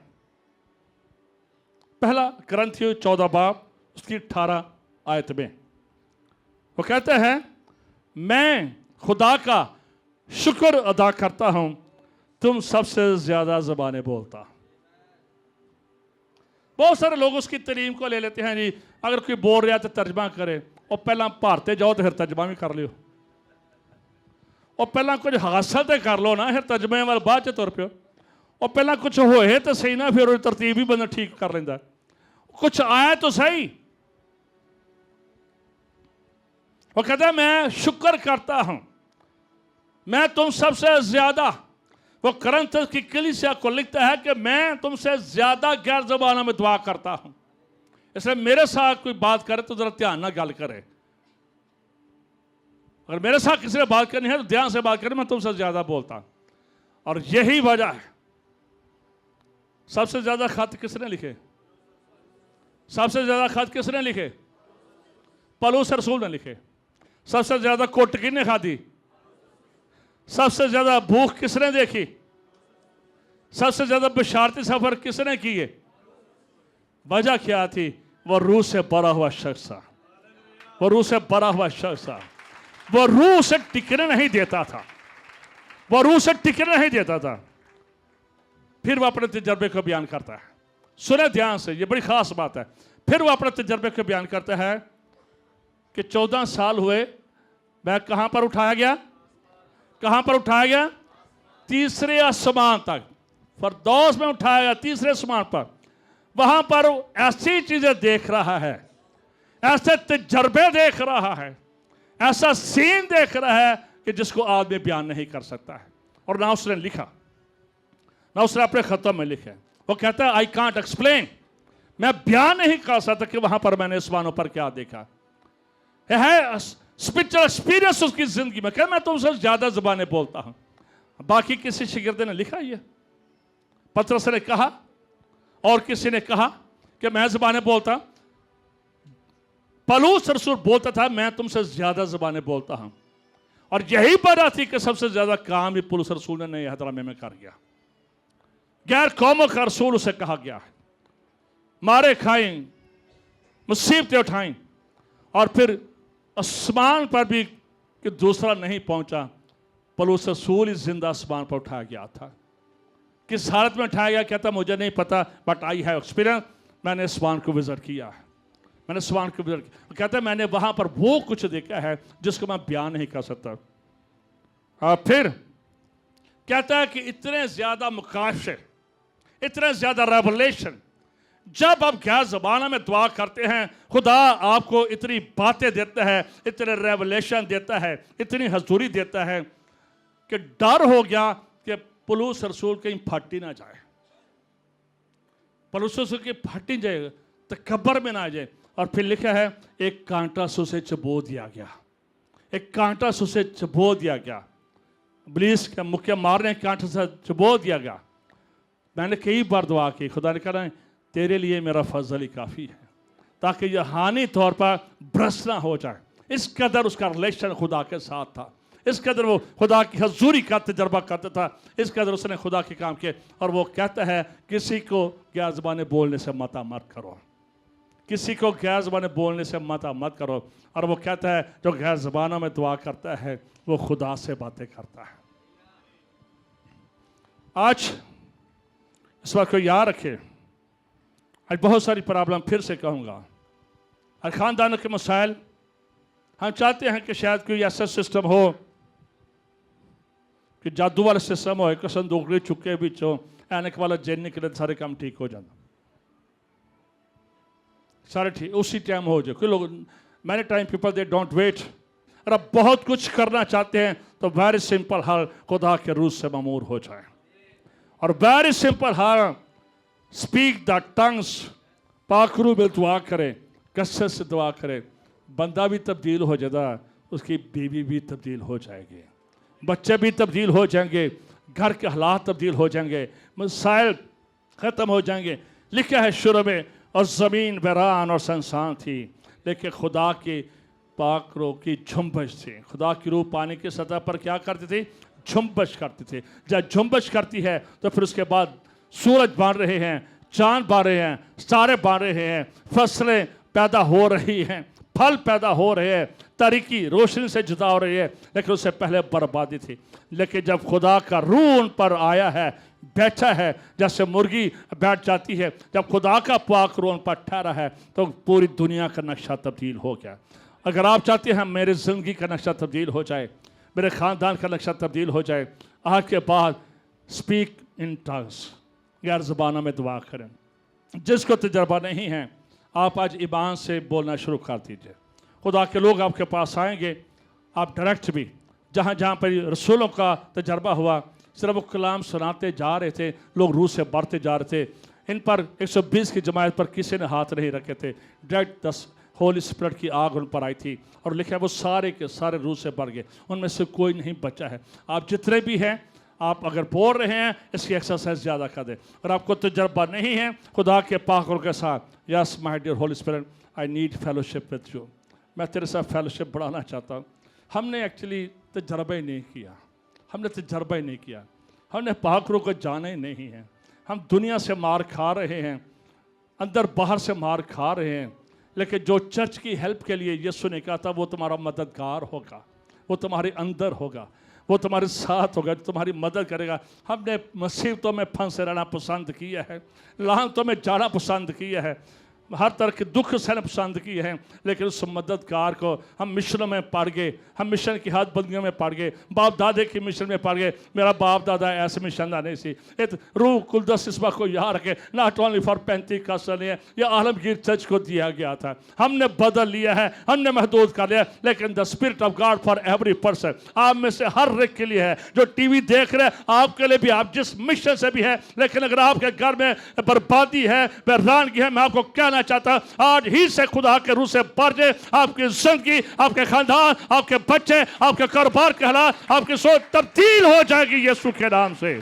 Speaker 1: पहला कुरिन्थियों 14 बाब उसकी 18 आयत में, वो कहता है, मैं खुदा का शुक्र अदा करता हूं, तुम सबसे ज्यादा ज़बानें बोलता। बहुत सारे लोग उसकी तरीम को ले लेते हैं जी, अगर कोई बोल रहा है तो तर्जमा करे, और पहला भारते जाओ तो फिर तर्जमा भी कर लियो, और पहला कुछ हासिल तो कर लो ना, फिर तर्जमे वाल बाद च तुर पियो। और पहला कुछ होए तो सही ना, फिर तरतीब ही बंदा ठीक कर लेंदा, कुछ आया तो सही। वो कहता है मैं शुक्र करता हूं, मैं तुम सबसे ज्यादा, वो करंथ की कलीसिया को लिखता है कि मैं तुमसे ज्यादा गैर ज़बानों में दुआ करता हूं। इसलिए मेरे साथ कोई बात करे तो जरा ध्यान ना गल करे, अगर मेरे साथ किसी ने बात करनी है तो ध्यान से बात करे, मैं तुमसे ज्यादा बोलता। और यही वजह है, सबसे ज्यादा खत किसने लिखे? सबसे ज्यादा खत किसने लिखे? पौलुस रसूल ने लिखे। सबसे ज्यादा कुट किसने खाधी? सबसे ज्यादा भूख किसने देखी? सबसे ज्यादा बिशारती सफर किसने किए? वजह क्या थी? वो रूह से भरा हुआ शख्स था, वो रूह से भरा हुआ शख्स था, वो रूह से टिकने नहीं देता था, वो रूह से टिकने नहीं देता था। फिर वो अपने तजर्बे को बयान करता है, सुने ध्यान से, ये बड़ी खास बात है। फिर वो अपने तजर्बे को बयान करता है कि 14 साल हुए, मैं कहां पर उठाया गया? कहां पर उठाया गया? तीसरे आसमान तक, फरदौस में उठाया गया, तीसरे आसमान पर। वहां पर ऐसी चीजें देख रहा है, ऐसे तजर्बे देख रहा है, ऐसा सीन देख रहा है कि जिसको आदमी बयान नहीं कर सकता है। और ना उसने लिखा, ना उसने अपने खतों में लिखे। वो कहता है आई कांट एक्सप्लेन, मैं बयान नहीं कर सकता कि वहां पर मैंने आसमानों पर क्या देखा है। स्पिरिचुअल एक्सपीरियंस उसकी जिंदगी में। क्या मैं तुमसे ज्यादा जुबानें बोलता हूं। बाकी किसी शिगिर्द ने लिखा ये? पतरस ने कहा और किसी ने कहा कि मैं जुबानें बोलता? पौलुस रसूल बोलता था मैं तुमसे ज्यादा जुबानें बोलता हूं। और यही वजह थी कि सबसे ज्यादा काम ही पौलुस रसूल ने नए हदरामे में कर गया। गैर कौमों का रसूल उसे कहा गया है, मारे खाएं, मुसीबतें उठाएं, और फिर आसमान पर भी कि दूसरा नहीं पहुंचा। पौलुस रसूल इस जिंदा आसमान पर उठाया गया था। किस हालत में उठाया गया? कहता मुझे नहीं पता, बट आई हैव एक्सपीरियंस, मैंने आसमान को विजिट किया है, मैंने आसमान को विजिट किया। कहता है मैंने वहां पर वो कुछ देखा है जिसको मैं बयान नहीं कर सकता। और फिर कहता है कि इतने ज्यादा मुकाशे, इतने ज्यादा रेवलेशन, जब आप गैर ज़बानों में दुआ करते हैं, खुदा आपको इतनी बातें देता है, इतने रेवलेशन देता है, इतनी हजूरी देता है कि डर हो गया कि पौलुस रसूल कहीं फटी ना जाए, पौलुस रसूल की फटी जाए, तकब्बर में ना आ जाए। और फिर लिखा है एक कांटा से उसे चबो दिया गया, एक कांटा से उसे चबो दिया गया, इब्लीस के मुक्के मारने कांटे से चबो दिया गया। मैंने कई बार दुआ की, खुदा ने कहा तेरे लिए मेरा फजल ही काफ़ी है, ताकि यह हानि तौर पर भ्रष्ट ना हो जाए। इस कदर उसका रिलेशन खुदा के साथ था, इस कदर वो खुदा की हजूरी का तजर्बा करता था, इस कदर उसने खुदा के काम किए। और वो कहता है किसी को गैर ज़बानें बोलने से मत करो, किसी को गैर ज़बानें बोलने से मत करो। और वो कहता है जो गैर ज़बानों में दुआ करता है वो खुदा से बातें करता है। आज इस बात को याद रखे, आज बहुत सारी प्रॉब्लम, फिर से कहूँगा, और ख़ानदानों के मसाइल, हम चाहते हैं कि शायद कोई ऐसा सिस्टम हो कि जादू वाला सिस्टम हो कि संदूकड़ी चुके बिचों ऐनक वाला जिन निकले, सारे काम ठीक हो जाना, सारे ठीक उसी टाइम हो जाए। कोई लोग, many time people they don't wait. और अब बहुत कुछ करना चाहते हैं तो वेरी सिंपल हल, खुदा के रूह से मामूर हो जाए। और वेरी सिंपल हल, स्पीक द टंग्स, पाखरू में दुआ करें, कसरत से दुआ करें, बंदा भी तब्दील हो जाएगा, उसकी बीवी भी तब्दील हो जाएगी, बच्चे भी तब्दील हो जाएंगे, घर के हालात तब्दील हो जाएंगे, मसाइल ख़त्म हो जाएंगे। लिखा है शुरू में और ज़मीन वीरान और सुनसान थी, लेकिन खुदा की पाक रूह की झुंबश थी। खुदा की रूह पानी की सतह पर क्या करती थी? झुंबश करती थी। जब झुंबश करती है तो फिर उसके बाद सूरज बन रहे हैं, चांद बन रहे हैं, तारे बन रहे हैं, फसलें पैदा हो रही हैं, फल पैदा हो रहे हैं, तारीकी रोशनी से जुदा हो रही है। लेकिन उससे पहले बर्बादी थी। लेकिन जब खुदा का रूह उन पर आया है, बैठा है, जैसे मुर्गी बैठ जाती है, जब खुदा का पाक रूह उन पर ठहरा है तो पूरी दुनिया का नक्शा तब्दील हो गया। अगर आप चाहते हैं मेरी ज़िंदगी का नक्शा तब्दील हो जाए, मेरे ख़ानदान का नक्शा तब्दील हो जाए, आज के बाद स्पीक इन टंग्स, गैर ज़बानों में दुआ करें। जिसको तजर्बा नहीं है, आप आज ईमान से बोलना शुरू कर दीजिए। खुदा के लोग आपके पास आएंगे, आप डायरेक्ट भी जहाँ जहाँ पर रसूलों का तजर्बा हुआ, सिर्फ वो कलाम सुनाते जा रहे थे, लोग रूह से बढ़ते जा रहे थे। इन पर 120 की जमात पर किसी ने हाथ नहीं रखे थे। डायरेक्ट 10 होली स्पिरिट की आग उन पर आई थी और लिखा है वो सारे के सारे रूह से बढ़ गए, उनमें से कोई नहीं बचा है। आप जितने भी हैं, आप अगर बोल रहे हैं, इसकी एक्सरसाइज ज़्यादा कर दें। और आपको तजर्बा नहीं है खुदा के पाक के साथ, yes my dear Holy Spirit, I need fellowship with you, मैं तेरे साथ फेलोशिप बढ़ाना चाहता हूँ। हमने एक्चुअली तजर्बा ही नहीं किया, हमने पाक रूह को जाना ही नहीं है। हम दुनिया से मार खा रहे हैं, अंदर बाहर से मार खा रहे हैं, लेकिन जो चर्च की हेल्प के लिए यीशु ने कहा था वो तुम्हारा मददगार होगा, वो तुम्हारे अंदर होगा, वो तुम्हारे साथ होगा, तुम्हारी मदद करेगा। हमने मुसीबतों में फंसे रहना पसंद किया है, लानतों में जाना पसंद किया है, हर तरह के दुख सहना पसंद किए हैं, लेकिन उस मददगार को हम मिशनों में पड़ गए, हम मिशन की हाथ बंदियों में पड़ गए, बाप दादे की मिशन में पड़ गए। मेरा बाप दादा ऐसे मिशन नहीं सी। एक रूह कुल्दस इस बात को याद रखे, नॉट ओनली फॉर 35 का सने या आलमगीर चर्च को दिया गया था। हमने बदल लिया है, हमने महदूद कर लिया, लेकिन the spirit of God for every person, आप में से हर एक के लिए है। जो टीवी देख रहे हैं आपके लिए भी, आप जिस मिशन से भी है, लेकिन अगर आपके घर में बर्बादी है, वैरानगी है, मैं आपको कहना चाहता आज ही से खुदा के रूह से बढ़ जाए आपकी जिंदगी, आपके खानदान, आपके बच्चे, आपके कारोबार के हालात, आपकी सोच तब्दील हो जाएगी यीशु के नाम से।